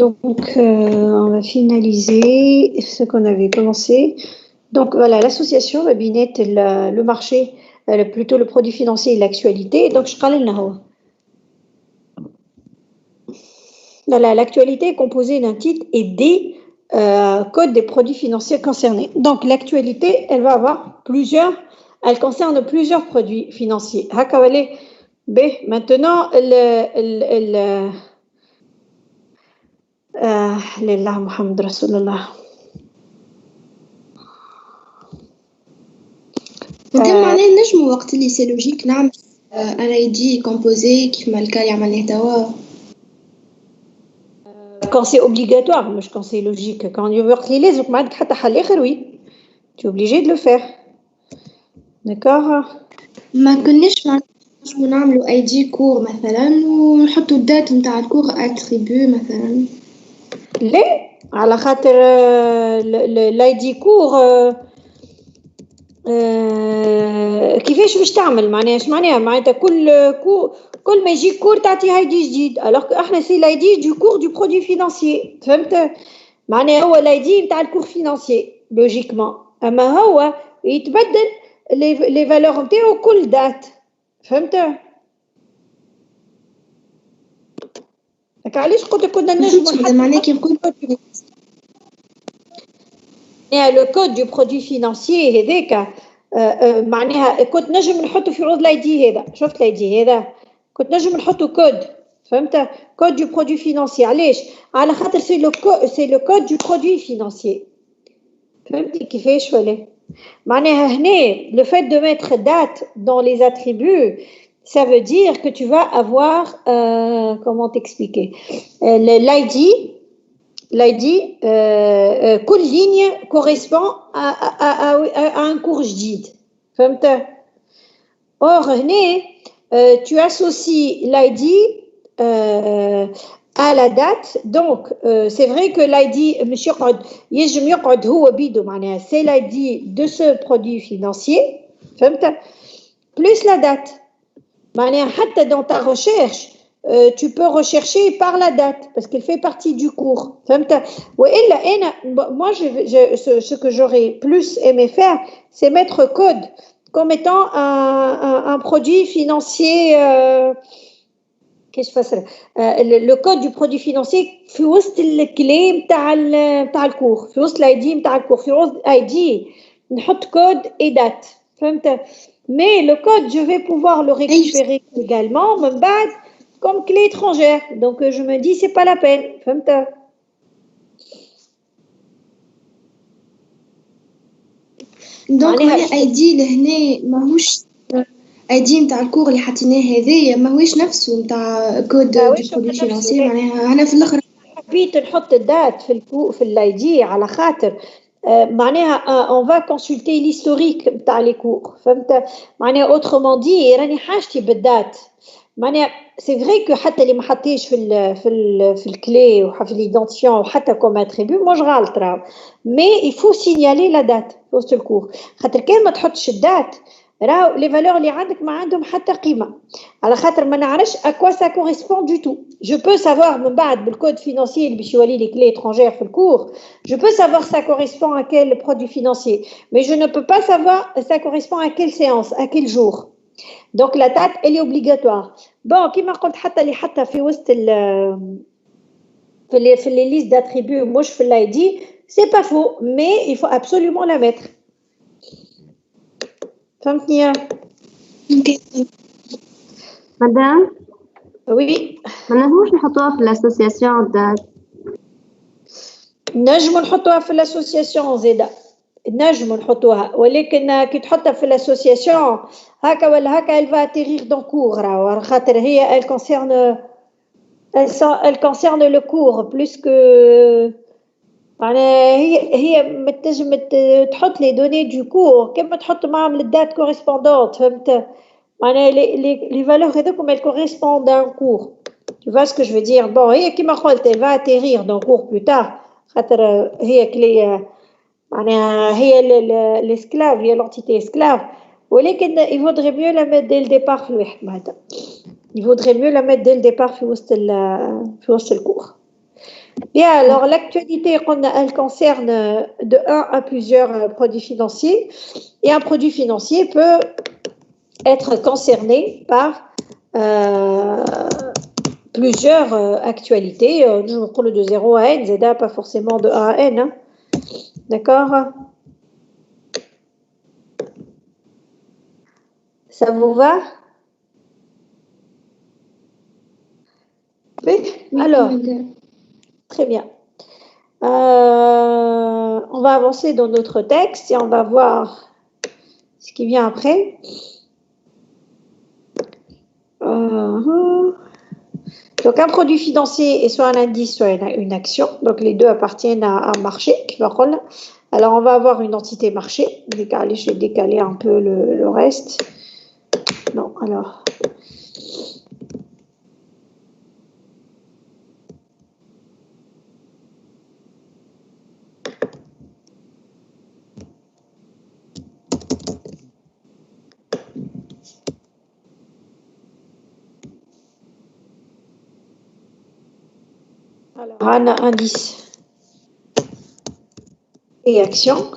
Donc, on va finaliser ce qu'on avait commencé. Donc, voilà, l'association, la binette, le marché, plutôt le produit financier et l'actualité. Donc, je parle de voilà, l'actualité est composée d'un titre et des codes des produits financiers concernés. Donc, l'actualité, elle va avoir elle concerne plusieurs produits financiers. Maintenant, لله محمد رسول الله. معناه نجمو وقت اللي سي لوجيك نعمل ان اي دي كومبوزي كيف ما الكال يعمل توا. Quand c'est obligatoire, مش quand c'est logique. Quand وقت اللي لازمك ما عندك حتى حل آخر oui. Tu es obligé de le faire. D'accord. ما كناش نجمو نعملوا اي دي كور مثلا ونحطوا الدات نتاع الكور اتريبيو مثلا. ليه؟ على خاطر لاي دي كور كيفاش باش تعمل معناها كل ما يجيك كور تعطي اي دي جديد alors احنا سي لاي دي دو كور دو برودوي فينانسيي فهمت معناها هو لاي دي نتاع الكور فينانسيي لوجيكمون اما هو يتبدل لي فالور نتاعو كل دات فهمت علاش قلت كنا نجمو معناها كي نقول لو كود دو برودوي فينانسيي هذاك معناها كنت نجم نحطه في عوض لاي دي هذا شفت لاي دي هذا كنت نجم نحطه كود فهمت كود دو برودوي فينانسيي علاش على خاطر سي لو كود دو برودوي فينانسيي فهمتي كيفاش ولا معناها هنا le fait de mettre date dans les attributs ça veut dire que tu vas avoir comment t'expliquer l'ID كل ligne correspond à un cours جديد فهمت or هنا tu associes l'ID à la date donc c'est vrai que l'ID مش يجم يقعد هو بيدو معناها c'est l'ID de ce produit financier فهمت plus la date معناها حتى dans ta recherche tu peux rechercher par la date parce qu'elle fait partie du cours فهمت والا انا moi ce que j'aurais plus aimé faire c'est mettre code comme étant un produit financier كيفاش فسر le code du produit financier في وسط الكلي نتاع الكور في وسط الاي دي نتاع الكور في وسط اي دي نحط كود et date فهمت mais le code je vais pouvoir le récupérer également من بعد comme clé étrangère donc je me dis c'est pas la peine فهمت دونك اي دي لهنا ماهوش اي دي نتاع الكور اللي حطيناه هذايا ماهوش نفسه نتاع كود دو برودوي فينانسي معناها انا في الاخر حبيت نحط الدات في الاي دي على خاطر معناها on va consulter l'historique نتاع لي كور فهمت معناها autrement dit راني حاجتي بالدات معناها سي فري كو حتى اللي ما حطيش في الكلي وفي ليدونتيفيون وحتى كوم اتريبيو مش غلط راهو مي il faut signaler la date في وسط الكور خاطر كان ما تحطش الدات راهو لي فالور اللي عندك ما عندهم حتى قيمه على خاطر ما نعرفش à quoi ça correspond du tout je peux savoir من بعد بالكود فينانسيي اللي باش يولي لي كلي étrangères في الكور je peux savoir ça correspond à quel produit financier mais je ne peux pas savoir ça correspond à quelle séance à quel jour Donc la date, elle est obligatoire. Bon, كما قلت حتى اللي حتى في وسط في les listes d'attributs مش في l'ID, c'est pas faux, mais il faut absolument la mettre. فهمتني؟ مدام Oui. ما نجموش نحطوها في l'association date. نجموا نحطوها في l'association زيدا. نجموا نحطوها ولكن كي تحطها في l'association هكا ولا هكا elle va atterrir dans cours راهو خاطر هي elle concerne le cours plus que معناها هي متنجم تحط لي دوني دو كور كما تحط معهم الدات كوريسبوندونت فهمت معناها لي فالور هذوكم elles correspondent à un cours tu vois ce que je veux dire bon هي كما قلت elle va atterrir dans cours plus tard خاطر هي كلي معناها هي l'esclave هي l'entité esclave ولكن il vaudrait mieux la mettre dès le départ في الواحد معناتها il vaudrait mieux la mettre dès le départ في وسط الcours. Bien, alors l'actualité, elle concerne de 1 à plusieurs produits financiers et un produit financier peut être concerné par plusieurs actualités. Je vous prends de 0 à N, ZA, pas forcément de A à N. Hein. D'accord? Ça vous va? Oui. Alors. Très bien. On va avancer dans notre texte et on va voir ce qui vient après. Donc, un produit financier est soit un indice, soit une action. Donc, les deux appartiennent à un marché. Alors, on va avoir une entité marché. Je vais décaler un peu le reste. Non, alors... Alors, on a indice et action.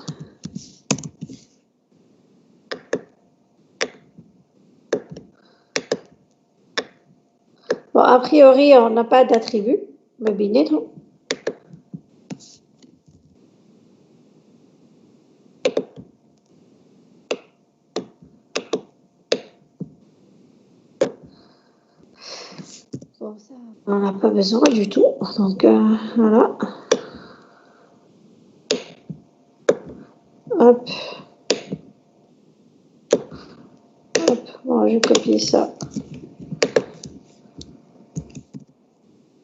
Bon, a priori, on n'a pas d'attribut. Mais bien, non. Bon, ça, on n'a pas besoin du tout. Donc, voilà. Hop. Hop. Bon, je vais copier ça.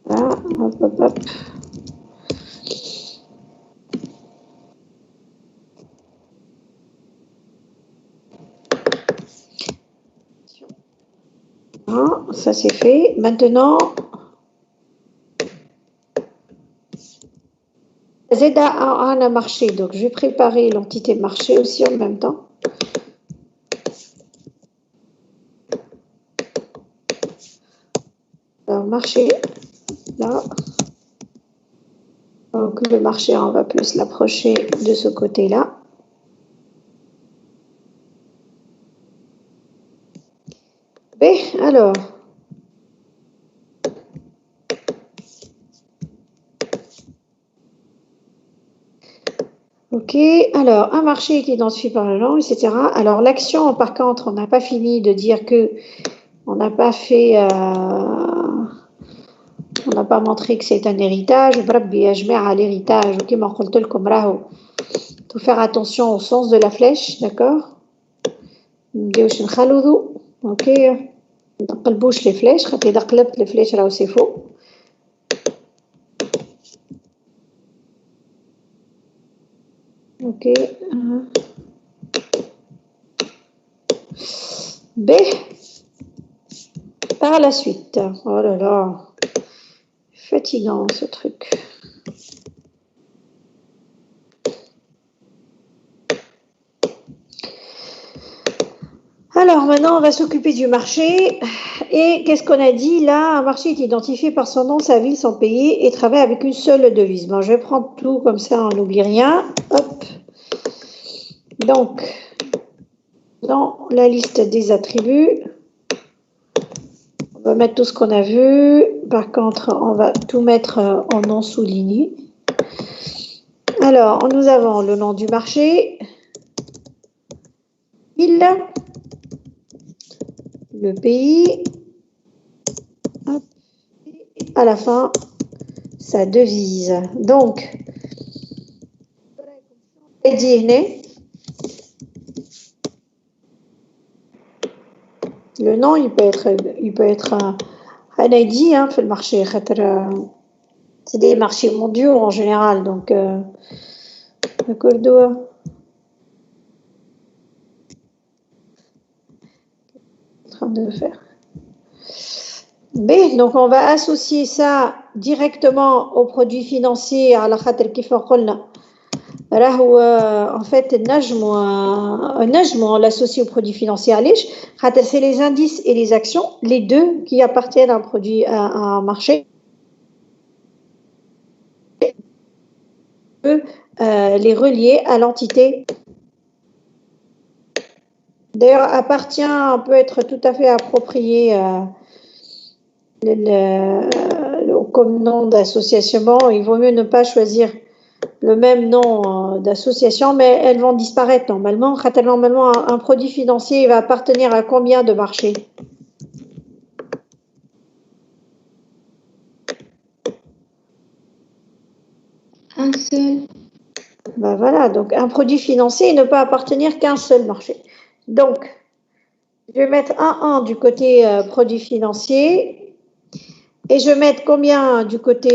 Là, hop, hop, hop. Ça c'est fait. Maintenant, ZA a un marché, donc je vais préparer l'entité marché aussi en même temps. Alors, marché, là. Donc le marché, on va plus l'approcher de ce côté-là. B, alors. Ok, alors un marché est identifié par le nom, etc. Alors l'action, par contre, on n'a pas fini de dire que on n'a pas fait, on n'a pas montré que c'est un héritage. L'héritage, ok, il faut faire attention au sens de la flèche, d'accord? Ok, on bouge les flèches, les flèches là où c'est faux. Ok. B. Par la suite. Oh là là. Fatigant ce truc. Alors maintenant, on va s'occuper du marché. Et qu'est-ce qu'on a dit là? Un marché est identifié par son nom, sa ville, son pays et travaille avec une seule devise. Bon, je vais prendre tout comme ça, on n'oublie rien. Hop. Donc, dans la liste des attributs. On va mettre tout ce qu'on a vu. Par contre, on va tout mettre en non souligné. Alors, nous avons le nom du marché, ville, le pays, hop, et à la fin, sa devise. Donc, le nom, il peut être un ID hein, في المارché. C'est des marchés mondiaux en général, donc d'accord. En train de faire. B, donc on va associer ça directement aux produits financiers à la خاطر كيف قلنا راهو en fait النجم on l'associe aux produits financiers علاش خاطر c'est les indices et les actions les deux qui appartiennent à un produit à un marché les relier à l'entité. D'ailleurs, appartient peut être tout à fait approprié comme nom d'association. Il vaut mieux ne pas choisir le même nom d'association, mais elles vont disparaître normalement. Normalement, un produit financier va appartenir à combien de marchés? Un seul. Ben voilà, donc un produit financier ne peut appartenir qu'à un seul marché. Donc, je vais mettre un 1 du côté produit financier et je vais mettre combien du côté...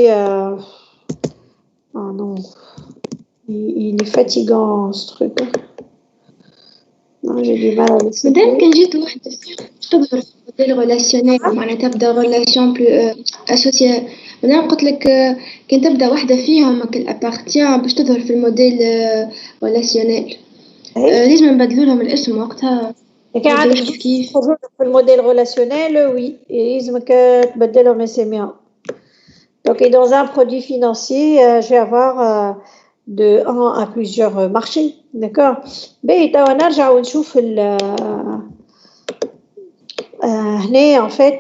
Oh non, il est fatigant ce truc. Non, j'ai du mal à le مادام كان جيت وحدة تظهر في الموديل ريلاسيونيل معناتها تبدا ريلاسيون اسوسيال مادام قلت لك كان تبدا وحدة فيهم الابارتيان باش تظهر في الموديل ريلاسيونيل لازم نبدلوا لهم الاسم وقتها كيف في الموديل ريلاسيونيل oui لازمك تبدلهم اسمها. Donc, et dans un produit financier, je vais avoir de 1 à plusieurs marchés, d'accord? Mais en fait,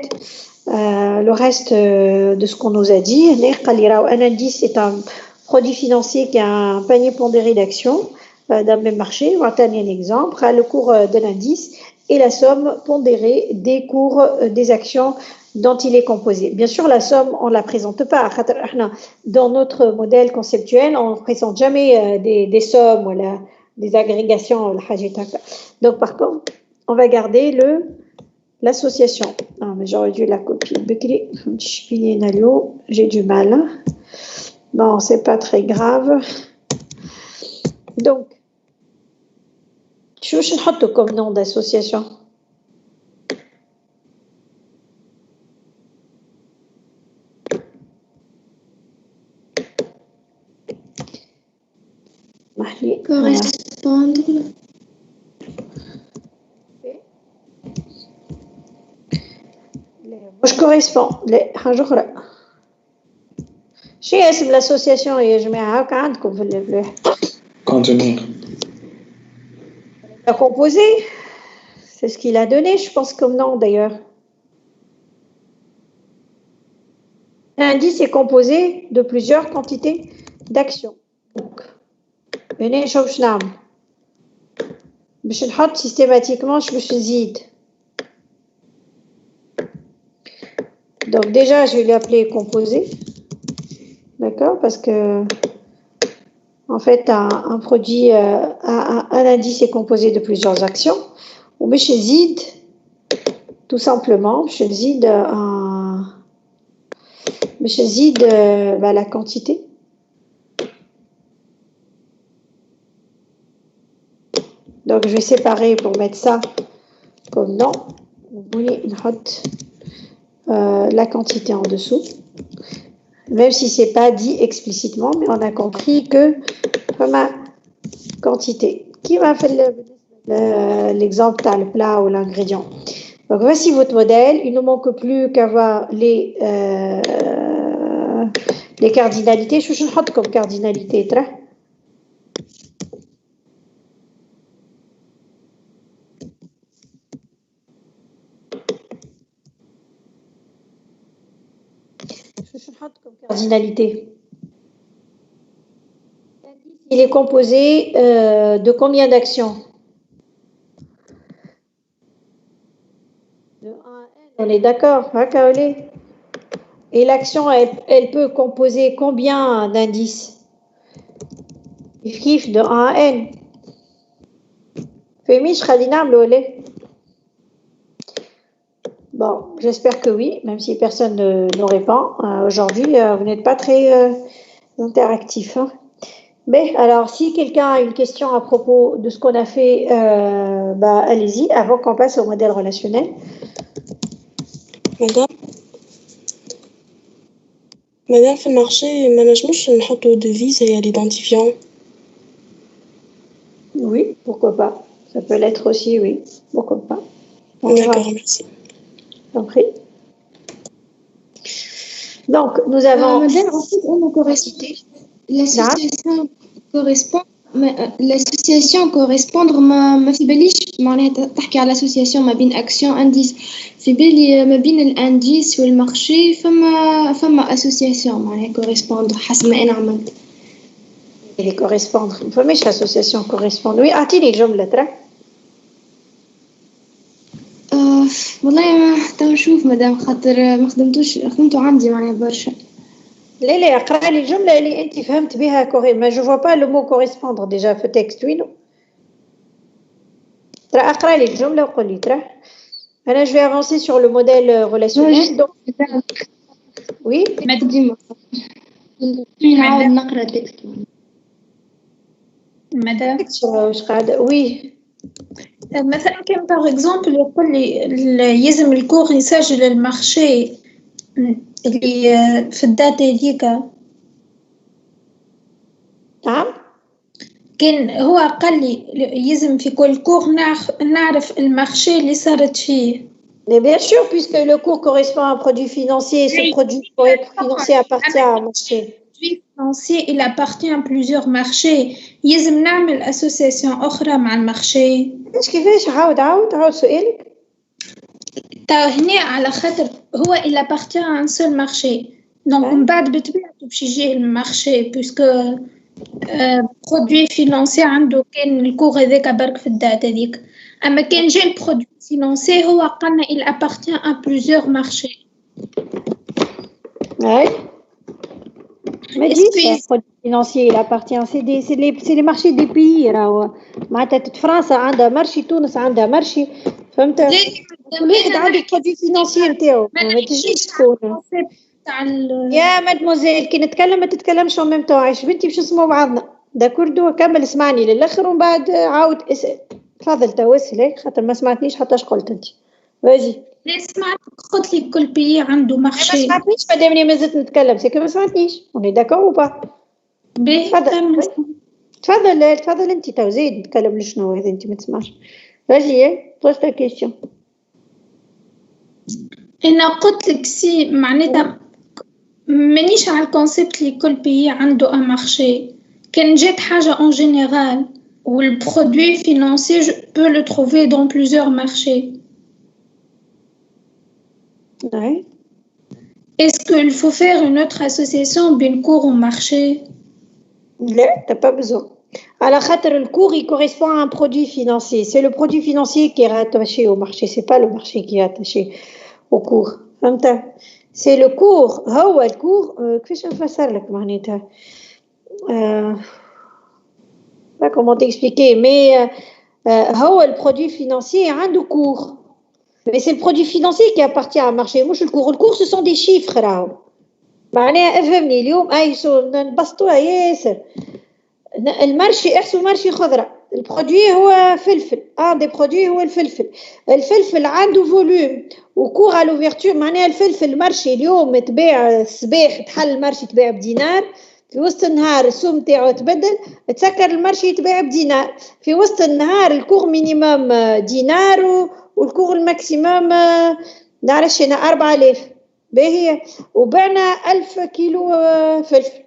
le reste de ce qu'on nous a dit, un indice est un produit financier qui a un panier pondéré d'actions d'un même marché. On va donner un exemple, le cours de l'indice et la somme pondérée des cours des actions dont il est composé. Bien sûr, la somme, on ne la présente pas. Dans notre modèle conceptuel, on ne présente jamais des sommes ou des agrégations. Donc, par contre, on va garder l'association. Ah, mais j'aurais dû la copier. J'ai du mal. Bon, c'est pas très grave. Donc, je vais mettre comme nom d'association. correspondre. مش correspond حاجة أخرى. شو اسم l'association يا جماعة؟ هاكا عندكم في اللوح. Contenir. La composé, c'est ce qu'il a donné, je pense comme nom d'ailleurs. L'indice est composé de plusieurs quantités d'actions. Donc, venez, شوف شنو نعمل. باش نحط systématiquement باش نزيد. Donc déjà, je vais l'appeler composé. D'accord? Parce que, en fait, un produit, un indice est composé de plusieurs actions. Ou باش نزيد, tout simplement, باش نزيد la quantité. Donc, je vais séparer pour mettre ça comme nom. Vous voyez, la quantité en dessous. Même si ce n'est pas dit explicitement, mais on a compris que ma quantité. Qui va faire l'exemple dans le plat ou l'ingrédient? Donc, voici votre modèle. Il ne manque plus qu'à voir les cardinalités. Je vais mettre comme cardinalité. Cardinalité. Il est composé de combien d'actions? De 1 à n, on est d'accord, hein, Kaolé? Et l'action, elle peut composer combien d'indices? Kif de 1 à n. Fémiche, Khadina, Mlolé. Bon, j'espère que oui, même si personne ne répond. Aujourd'hui, vous n'êtes pas très interactif. Hein. Mais alors, si quelqu'un a une question à propos de ce qu'on a fait, allez-y, avant qu'on passe au modèle relationnel. Madame, في المارشي ما نجموش نحطوا devise et l'identifiant. Oui, pourquoi pas. Ça peut l'être aussi, oui. Pourquoi pas. D'accord, merci. Compris. Donc, nous avons... Madame, en fait, on correspond. L'association correspond. L'association correspondre ما في باليش معناتها تحكي على l'association ما بين action indice في بالي ما بين الانديس والمارشي فما association معناها correspondre حسب ما انا عملت. Les correspondre. فماش association correspondre. Oui, اعطيني الجملة ترى. والله ما حتى نشوف مدام خاطر ما خدمتو عندي معناها برشا. لا اقرأ لي الجملة اللي أنت فهمت بها ما je vois pas le mot correspondre déjà في texte وينو. ترى اقرأ لي الجملة وقول لي ترى. أنا je vais avancer sur le modèle relationnel. Donc... Oui. نعاود نقرأ texte. مدام. Oui. مثلا كان باغ اكزومبل يقول لي يلزم الكور يسجل المارشي اللي في الداتا هذيك. نعم. كان هو قال لي يلزم في كل كور نعرف المارشي اللي صارت فيه. Mais bien sûr, puisque le cours correspond à un produit financier, ce produit financier appartient à un marché. Financier, il appartient à plusieurs marchés. يلزم نعمل association أخرى مع المارشي. كيفاش عاود سؤالك؟ هنا على خاطر هو il appartient à un seul marché. Donc من بعد بطبيعته باش يجي المارشي puisque produit financier عنده كان الكور هذاك برك في الداتا هذيك. أما كان جا البرودوي financier هو قالنا il appartient à plusieurs marchés. Ouais. Mais dis, c'est un produit financier, il appartient, c'est les marchés des pays. معناتها فرنسا عندها مرشي، تونس عندها مرشي، فهمت؟ كل واحد عنده البرودوي فينانسيي نتاعو، ما تجيش تكون. يا مادموزيل كي نتكلم ما تتكلمش en même temps، عايش بنتي باش نسمعوا بعضنا، داكوردو كمل اسمعني للآخر ومن بعد عاود اسأل. تفضل تو اسأل خاطر ما سمعتنيش حتى اش قلت انت. واجي. لا سمعت قلت لي كل بي عنده مارشي. ما سمعتنيش مادامني مازلت نتكلم سي ما سمعتنيش. اوني داكور او با؟ تفضل انت تو زيد نتكلم لشنو اذا انت ما تسمعش. واجي بوز تا كيستيون. انا قلت لك سي معناتها مانيش على الكونسيبت اللي كل بي عنده ان مارشي. كان جات حاجه en général où le produit financier je peux le trouver dans plusieurs marchés. Ouais. Est-ce qu'il faut faire une autre association bien cours au marché? Non, t'as pas besoin. Alors, le cours, il correspond à un produit financier. C'est le produit financier qui est rattaché au marché. C'est pas le marché qui est attaché au cours. C'est le cours. هو الكور كيفاش نفسر لك معناتها؟ pas comment t'expliquer, mais le produit financier a un cours. Mais c'est le produit financier qui appartient à un marché. Moi, le cours, ce sont des chiffres. معناها افهمني اليوم نبسطوها ياسر. المارشي احسوا مارشي خضرة. البرودوي هو فلفل. دي برودوي هو الفلفل عنده فوليوم وكور على لوفيرتور. معناها الفلفل المارشي اليوم تباع الصباح تحل المارشي تباع بدينار، في وسط النهار السوم تاعو تبدل تسكر المارشي يتباع بدينار، في وسط النهار الكور مينيموم دينار والكور الماكسيموم نعرفش انا 4000 باهي، وبعنا 1000 كيلو فلفل.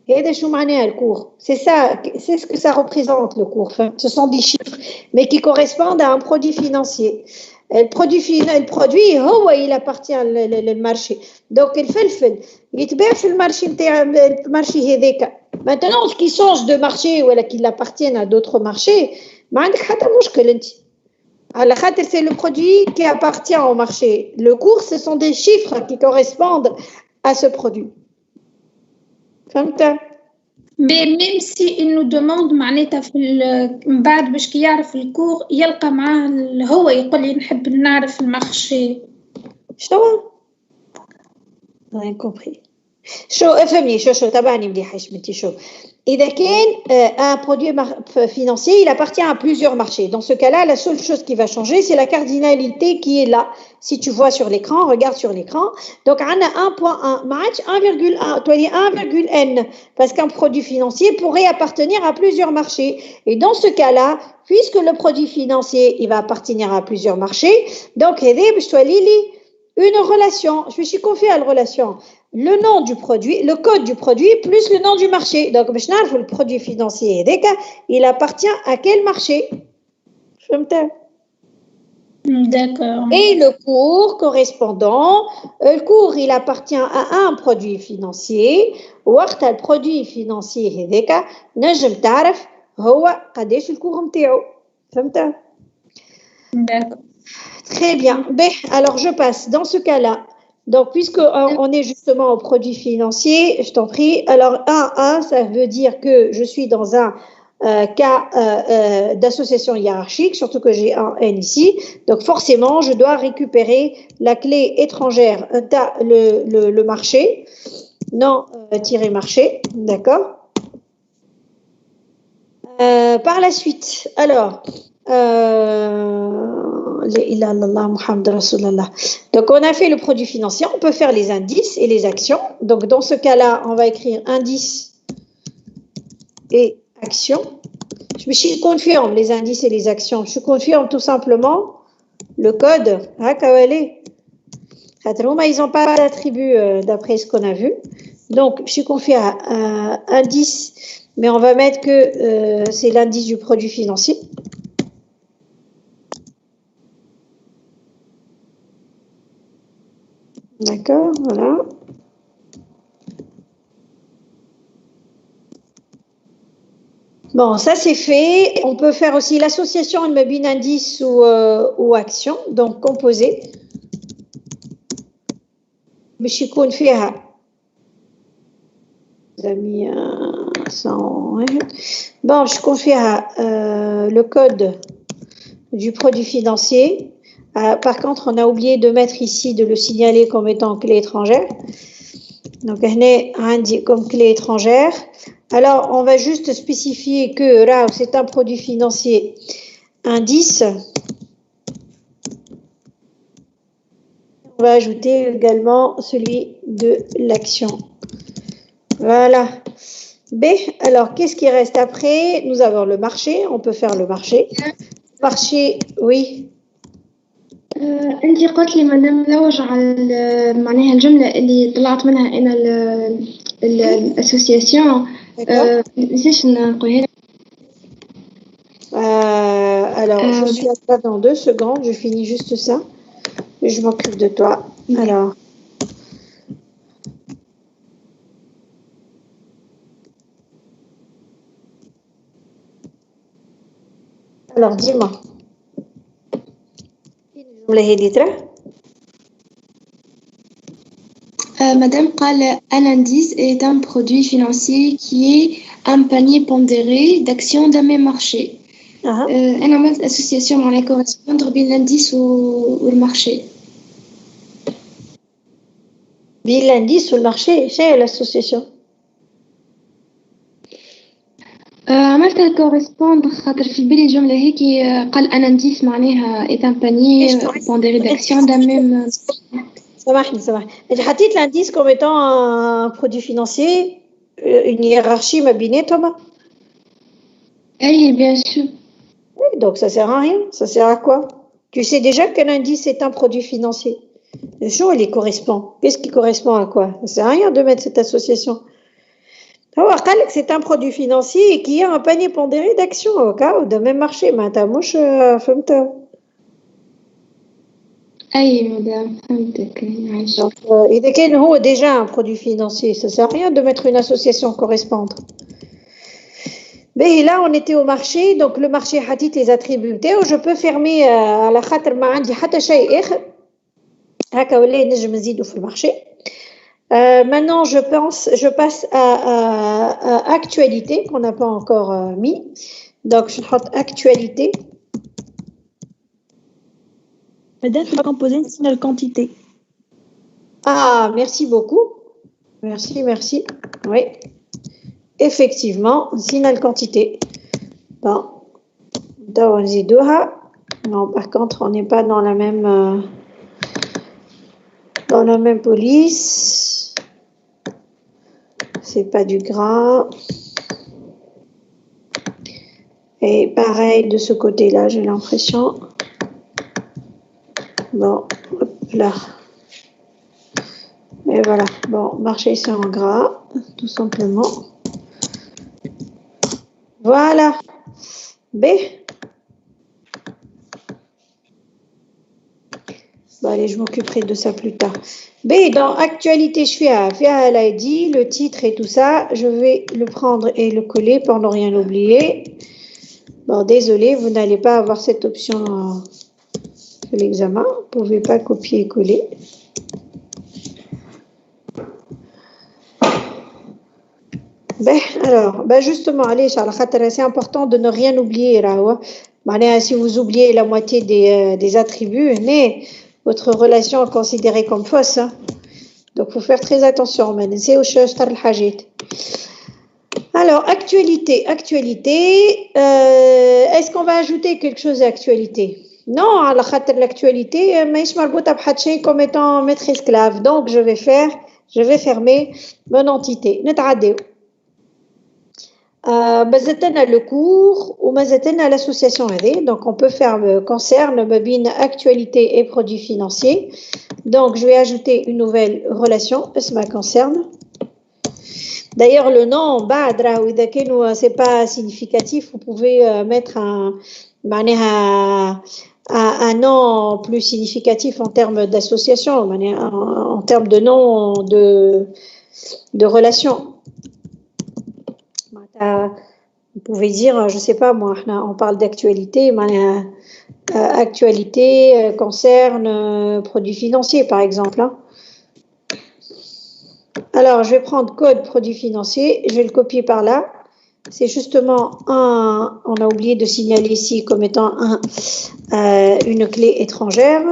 هذا شو معناها الكور؟ c'est ce que ça représente le cours. Ce sont des chiffres mais qui correspondent à un produit financier. البرودوي هو il appartient للمارشي دونك الفلفل يتباع في المارشي نتاع المارشي هذاك maintenant qui change de marché ولا qu'il appartient à d'autres marchés ما عندك حتى مشكل انت على خاطر c'est le produit qui appartient au marché le cours ce sont des chiffres qui correspondent à ce produit فهمت Mais même si il nous demande معناتها في من بعد باش كي يعرف الكور يلقى معاه هو يقول لي نحب نعرف المارشي شنو rien compris شو افهمني شو تابعني مليح حشمتي شو إذا كان un produit financier il appartient à plusieurs marchés dans ce cas-là la seule chose qui va changer c'est la cardinalité qui est là si tu vois sur l'écran regarde sur l'écran donc on a 1.1 match 1,1 toi dis 1,n parce qu'un produit financier pourrait appartenir à plusieurs marchés et dans ce cas-là puisque le produit financier il va appartenir à plusieurs marchés donc une relation je suis confiée à la relation le nom du produit, le code du produit plus le nom du marché. Donc, le produit financier, il appartient à quel marché? D'accord. Et le cours correspondant, le cours, il appartient à un produit financier. وقت البرودوي financier هذاك نجم تعرف هو قداش الكور نتاعو. فهمت؟ D'accord. Très bien. Ben, alors je passe dans ce cas-là. Donc, puisqu'on est justement au produit financier, je t'en prie. Alors, 1, ça veut dire que je suis dans un cas d'association hiérarchique, surtout que j'ai un N ici. Donc, forcément, je dois récupérer la clé étrangère, le marché, non tirer marché, d'accord par la suite, alors... Donc, on a fait le produit financier, on peut faire les indices et les actions. Donc, dans ce cas-là, on va écrire indice et actions. Je confirme les indices et les actions. Je confirme tout simplement le code. Ils n'ont pas d'attribut d'après ce qu'on a vu. Donc, je suis confiée à indice, mais on va mettre que c'est l'indice du produit financier. D'accord, voilà. Bon, ça c'est fait. On peut faire aussi l'association de bin indice ou action, donc composer. Mais je suis confiée Bon, je suis confiée à le code du produit financier. Par contre, on a oublié de mettre ici, de le signaler comme étant clé étrangère. Donc, comme clé étrangère. Alors, on va juste spécifier que là, c'est un produit financier indice. On va ajouter également celui de l'action. Voilà. B, alors, qu'est-ce qui reste après? Nous avons le marché. On peut faire le marché. Marché, oui. أنتِ قلت لي مادام نلوج على معناها الجملة اللي طلعت منها أنا الأسوسياسيون ليش نقولها؟ Alors, je suis à toi dans 2 secondes. Je finis juste ça. Je m'occupe de toi. Alors. Alors, dis-moi. Madame قال un indice est un produit financier qui est un panier pondéré d'actions d'un même marché. أنا عملت association معناها correspondre بين l'indice والmarché. بين l'indice والmarché, c'est l'association. عملت correspondre خاطر في بالي جملة هيك قال un indice معناها est un panier pondéré d'actions d'un même. سامحني. حطيت l'indice comme étant un produit financier, une hiérarchie ما بيناتهم. Oui, bien sûr. Oui, donc ça sert à rien. Ça sert à quoi? Tu sais déjà qu'un indice est un produit financier. Le show, il correspond. Qu'est-ce qui correspond à quoi? Ça sert à rien de mettre cette association. C'est un produit financier qui a un panier pondéré d'actions au cas de même marché. أي مدام فهمتك عايشة. Donc, إذا كان هو déjà un produit financier, ça sert à rien de mettre une association correspondante. Mais là, on était au marché, donc le marché hadith les attributs. Je peux fermer à la khatr ma عندي حتى شيء آخر. هكا ولا نجم نزيدو في المارché. Maintenant, je passe à actualité qu'on n'a pas encore mis. Donc, je note actualité. Madame, tu vas composer une signal quantité. Ah, merci beaucoup. Merci. Oui. Effectivement, signal quantité. Bon. Non, par contre, on n'est pas dans la même police. C'est pas du gras. Et pareil de ce côté-là, j'ai l'impression. Bon, hop là. Et voilà. Bon, marché c'est en gras, tout simplement. Voilà. B. Bon, allez, je m'occuperai de ça plus tard. B, dans actualité, je suis à l'ID, le titre et tout ça. Je vais le prendre et le coller pour ne rien oublier. Bon, désolé, vous n'allez pas avoir cette option de l'examen. Vous ne pouvez pas copier et coller. Alors, justement, allez, c'est important de ne rien oublier. Si vous oubliez la moitié des attributs, mais votre relation est considérée comme fausse. Hein. Donc, il faut faire très attention. Alors, actualité. Est-ce qu'on va ajouter quelque chose à l'actualité? Non, à l'actualité, mais je ne comme étant maître esclave. Donc, je vais fermer mon entité. Mazatana le cours ou mazatana l'association AD. Donc, on peut faire concerne actualité et produits financiers. Donc, je vais ajouter une nouvelle relation. Ça concerne. D'ailleurs, le nom Badra ou Idakenu, c'est pas significatif. Vous pouvez mettre un nom plus significatif en termes d'association, en termes de nom de relation. Vous pouvez dire, je sais pas moi, on parle d'actualité, actualité concerne produits financiers par exemple. Hein. Alors, je vais prendre code produit financier, je vais le copier par là. C'est justement on a oublié de signaler ici comme étant une clé étrangère.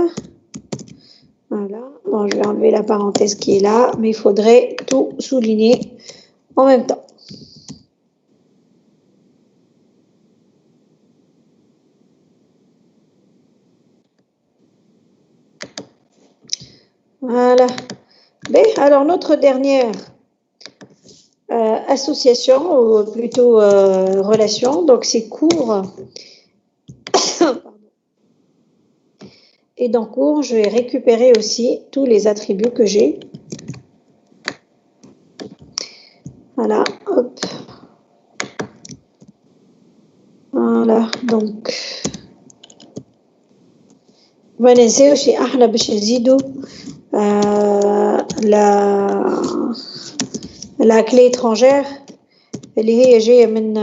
Voilà, bon, je vais enlever la parenthèse qui est là, mais il faudrait tout souligner en même temps. Voilà. Alors, notre dernière association, ou plutôt relation, donc c'est cours. Et dans cours, je vais récupérer aussi tous les attributs que j'ai. Voilà, hop. Voilà, donc. ما ننساوش احنا باش نزيدو la clé étrangère اللي هي جايه من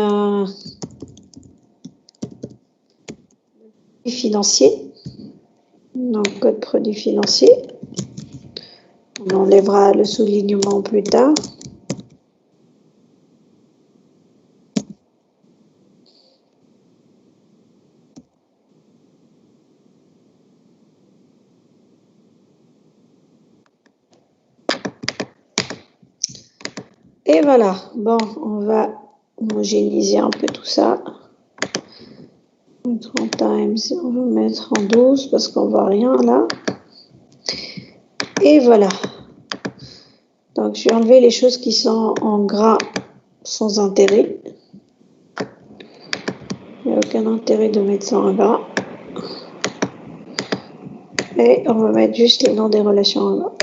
financier. Donc code produit financier. On enlèvera le soulignement plus tard. Et voilà, bon, on va homogénéiser un peu tout ça. 30 times, on va mettre en 12 parce qu'on voit rien là. Et voilà. Donc, je vais enlever les choses qui sont en gras sans intérêt. Il n'y a aucun intérêt de mettre ça en gras. Et on va mettre juste les noms des relations en gras.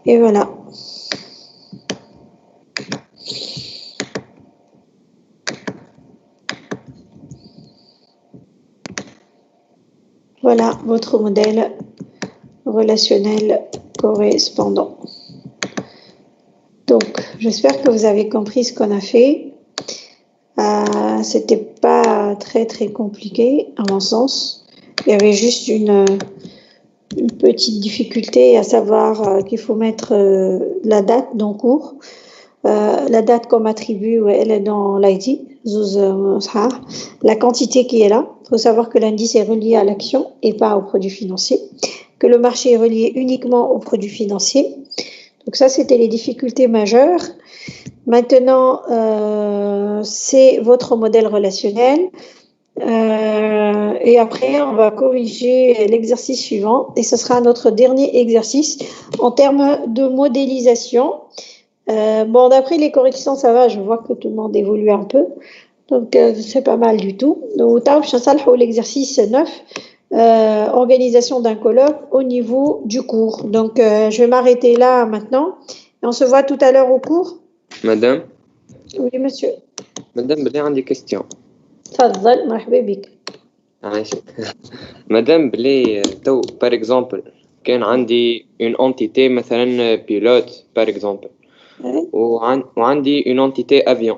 Et voilà. Voilà votre modèle relationnel correspondant. Donc, j'espère que vous avez compris ce qu'on a fait. C'était pas très très compliqué à mon sens. Il y avait juste une petite difficulté à savoir qu'il faut mettre la date dans cours. La date comme attribut, elle est dans l'ID, la quantité qui est là. Il faut savoir que l'indice est relié à l'action et pas au produit financier, que le marché est relié uniquement au produit financier. Donc ça, c'était les difficultés majeures. Maintenant, c'est votre modèle relationnel. Et après, on va corriger l'exercice suivant et ce sera notre dernier exercice en termes de modélisation. Bon, d'après les corrections, ça va, je vois que tout le monde évolue un peu. Donc, c'est pas mal du tout. Donc, l'exercice 9, organisation d'un colloque au niveau du cours. Donc, je vais m'arrêter là maintenant. Et on se voit tout à l'heure au cours. Madame, Oui, monsieur. Madame, j'ai une question. تفضل مرحبا بك. عايشك. Madame, par exemple, كان عندي une entité مثلا pilote par exemple. وعندي une entité avion.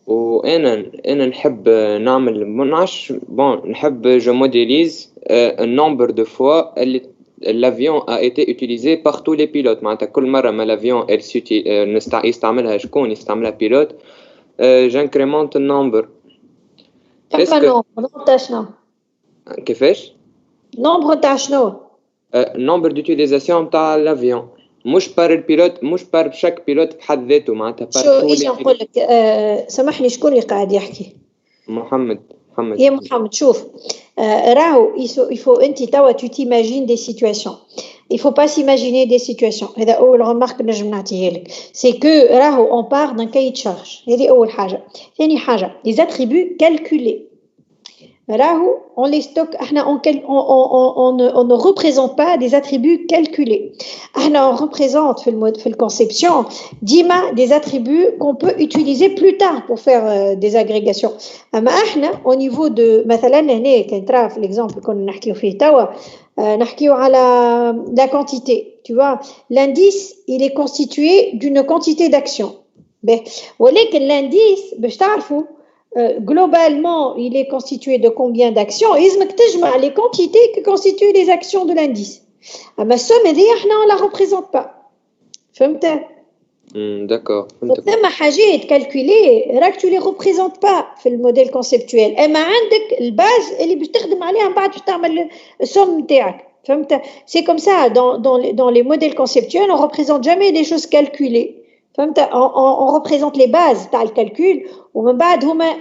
وأنا نحب نعمل نحب je modélise un nombre de fois l'avion a été utilisé par tous les pilotes. معناتها كل مرة ما l'avion يستعملها شكون يستعملها pilote. J'incrémente le nombre. Est-ce que nombre تاع شنو؟ كيفاش؟ nombre تاع شنو؟ nombre d'utilisation تاع l'avion. مش بار البيلوت مش بار شاك بيلوت بحد ذاته معناتها بار شو ايش نقول لك سامحني شكون اللي قاعد يحكي؟ محمد يا محمد شوف راهو il faut انت توا tu t'imagines des situations. Il faut pas s'imaginer des situations. هذا أول remarque نجم نعطيها لك. C'est que راهو on part d'un cahier de charge. هذه أول حاجة. ثاني حاجة les attributs calculés. راهو on les stocke. On ne représente pas des attributs calculés. On représente في الconception ديما des attributs qu'on peut utiliser plus tard pour faire des agrégations. أما au niveau de مثلا هنا كان ترى في l'exemple كنا نحكيو فيه توا نحكيو على la quantité. Tu vois, l'indice il est constitué d'une quantité d'actions. ولكن l'indice باش تعرفوا globalement, il est constitué de combien d'actions? Et les quantités qui constituent les actions de l'indice. Mais ça, on ne la représente pas. D'accord. Donc, لما حاجات calculées, tu ne les représentes pas في الموديل conceptuel. أما عندك الباز اللي بتخدم عليها من بعد باش تعمل السوم نتاعك. C'est comme ça, dans les modèles conceptuels, on ne représente jamais les choses calculées. On représente les bases تاع الكالكول ومن بعد هما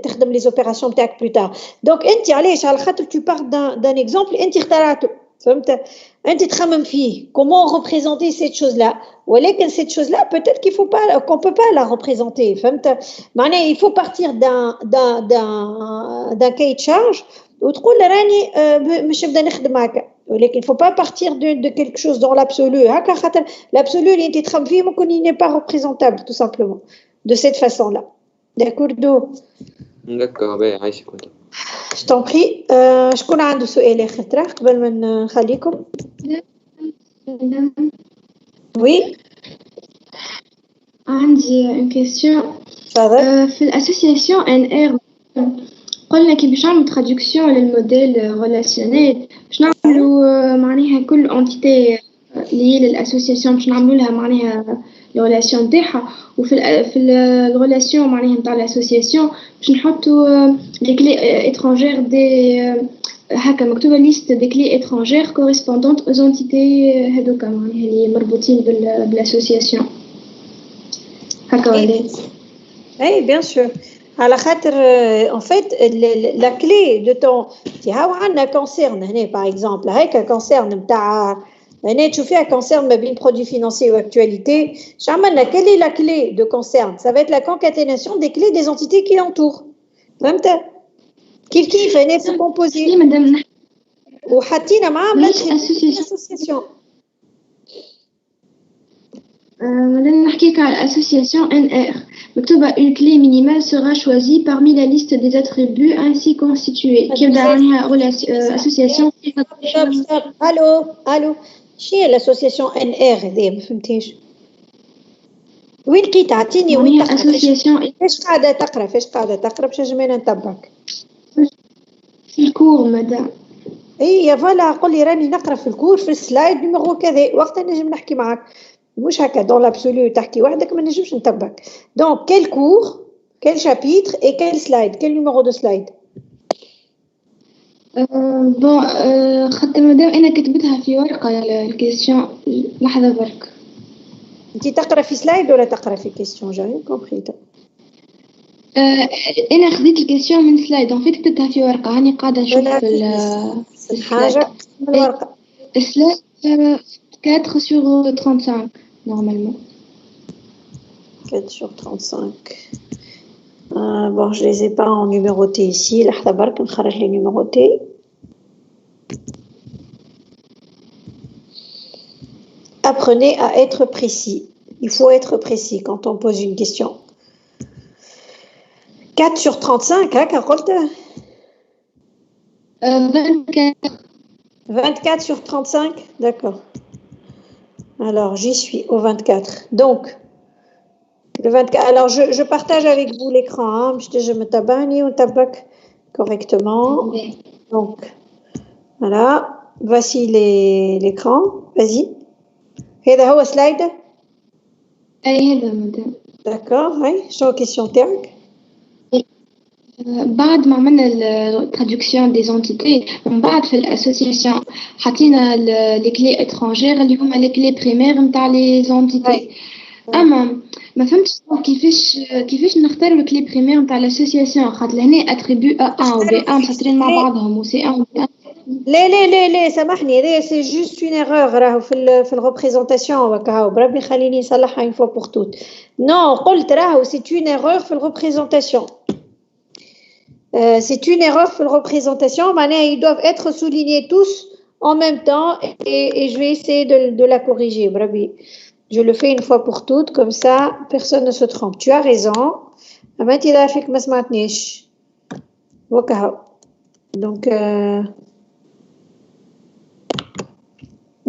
تخدم les opérations نتاعك plus tard. Donc انت علاش على خاطر tu pars d'un exemple انت اخترعته فهمت انت تخمم فيه comment représenter cette chose là ولكن cette chose là peut-être qu'on peut pas la représenter فهمت معناه il faut partir d'un cahier de charge وتقول راني مش نبدا نخدم هكا ولكن il faut pas partir de quelque chose dans l'absolu هكا خاطر l'absolu اللي انت تخمم فيه ممكن il n'est pas représentable tout simplement de cette façon là. D'accord, ben عايشك كنت. Je t'en prie. شكون عنده سؤال آخر ترى قبل ما نخليكم؟ Oui. عندي une question. تفضل. في الأسوسياسيون NR قلنا كي باش نعملوا traduction للموديل relationnel باش نعملوا معناها كل entité اللي هي للأسوسياسيون باش نعملوا لها معناها الريلاسيون تاعها وفي الريلاسيون معناها نتاع الأسوسياسيون باش نحطوا لي كلي étrangères دي هكا مكتوبة ليست دي كلي étrangères correspondantes aux entités هذوكا معناها اللي مربوطين بالأسوسياسيون هكا ولا Oui, bien sûr. على خاطر en fait la clé de ton هاو عندنا concerne هنا par exemple هيك concerne نتاع هنا تشوفيها concerne ما بين produits financiers ou actualité عملنا quelle est la clé de concerne ça va être la concaténation des clés des entités qui l'entourent فهمت كيف هنا في composé وحطينا معاهم l'association Madame نحكيك على l'association NR. مكتوبة une clé minimale sera choisie parmi la liste des attributs ainsi constitués. كيبدا عنها association. الو شنو هي الاسوسياسيون ان ار هذه ما فهمتيش وين لقيت عطيني وين معناها association فاش قاعده تقرا باش نجم انا نتبعك في الكور مدام. اي يا فوالا قول لي راني نقرا في الكور في السلايد نيميرو كذا وقتها نجم نحكي معاك مش هكا دون لابسولو تحكي وحدك ما نجمش نتبعك دونك كيل كور كيل شابيتر اي كيل سلايد كيل نيميرو دو سلايد بون خاطر مدام انا كتبتها في ورقه الكيستيون لحظه برك. انت تقرا في سلايد ولا تقرا في كيستيون جاي كومبري انا خديت الكيستيون من سلايد ان فيت كتبتها في ورقه هاني قاعده نشوف في حاجه من الورقه سلايد 4 sur 35 normalement 4 sur 35 bon je les ai pas en numéroté ici لحظه برك نخرج لي numéroté apprenez à être précis il faut être précis quand on pose une question 4 sur 35 hein قلت 24 sur 35 d'accord alors j'y suis au 24 donc le 24 alors je partage avec vous l'écran hein je me tabani ou tabak correctement donc voilà voici l'écran vas-y هذا هو سلايد اي هذا مدام d'accord هاي شنو الكيسيون تاعك بعد ما عملنا الترادكسيون دي زونتيتي من بعد في الاسوسياسيون حطينا لي كلي اترونجير اللي هما لي كلي بريمير نتاع لي زونتيتي اما ما فهمتش كيفاش نختاروا الكلي بريمير نتاع الاسوسياسيون خاطر هنا اتريبيو A1 و B1 مسطرين مع بعضهم و C1 و B1 لا سامحني هذا سي جوست اون ايرور راهو في الريبريزونطاسيون وكاو بربي خليني نصلحها اون فوا بور توت نو قلت راهو سي اون ايرور في الريبريزونطاسيون c'est une erreur في الريبريزونطاسيون معناها ils doivent être soulignés tous en même temps et je vais essayer de la corriger بربي je le fais une fois pour toutes comme ça personne ne se trompe tu as raison اما انت ضعفك ما سمعتنيش وكاو donc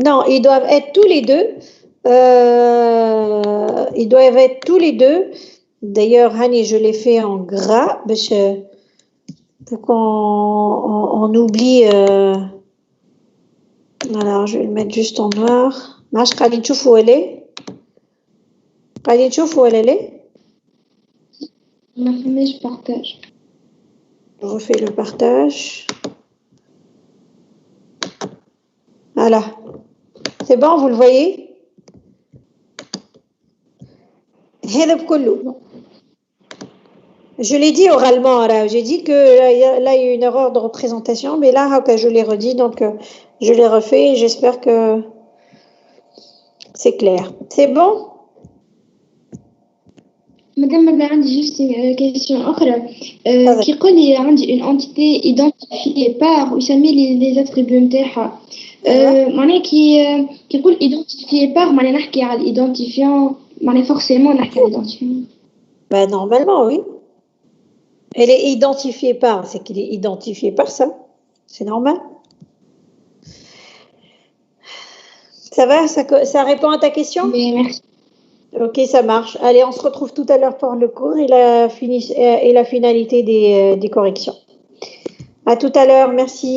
non, ils doivent être tous les deux. Ils doivent être tous les deux. D'ailleurs, Hani, je l'ai fait en gras pour qu'on oublie. Alors, je vais le mettre juste en noir. Marche, Khalid, tu où elle est? Khalid, tu où elle est? je partage. Je refais le partage. Voilà. C'est bon, vous le voyez? Je l'ai dit oralement, là. J'ai dit que là, il y a une erreur de représentation, mais là, je l'ai redit, donc je l'ai refait et j'espère que c'est clair. C'est bon? Madame, عندي juste une question أخرى. كي يقول لي عندي une entité identifiée par ويسمي لي les attributs نتاعها. معناها كي يقول identifié par معناها نحكي على l'identifiant معناها forcément نحكي على l'identifiant. Ben normalement oui. Elle est identifiée par, c'est qu'il est identifié par ça. C'est normal. Ça va, ça répond à ta question? Oui, merci. Ok, ça marche. Allez, on se retrouve tout à l'heure pour le cours et la finalité des corrections. À tout à l'heure, merci.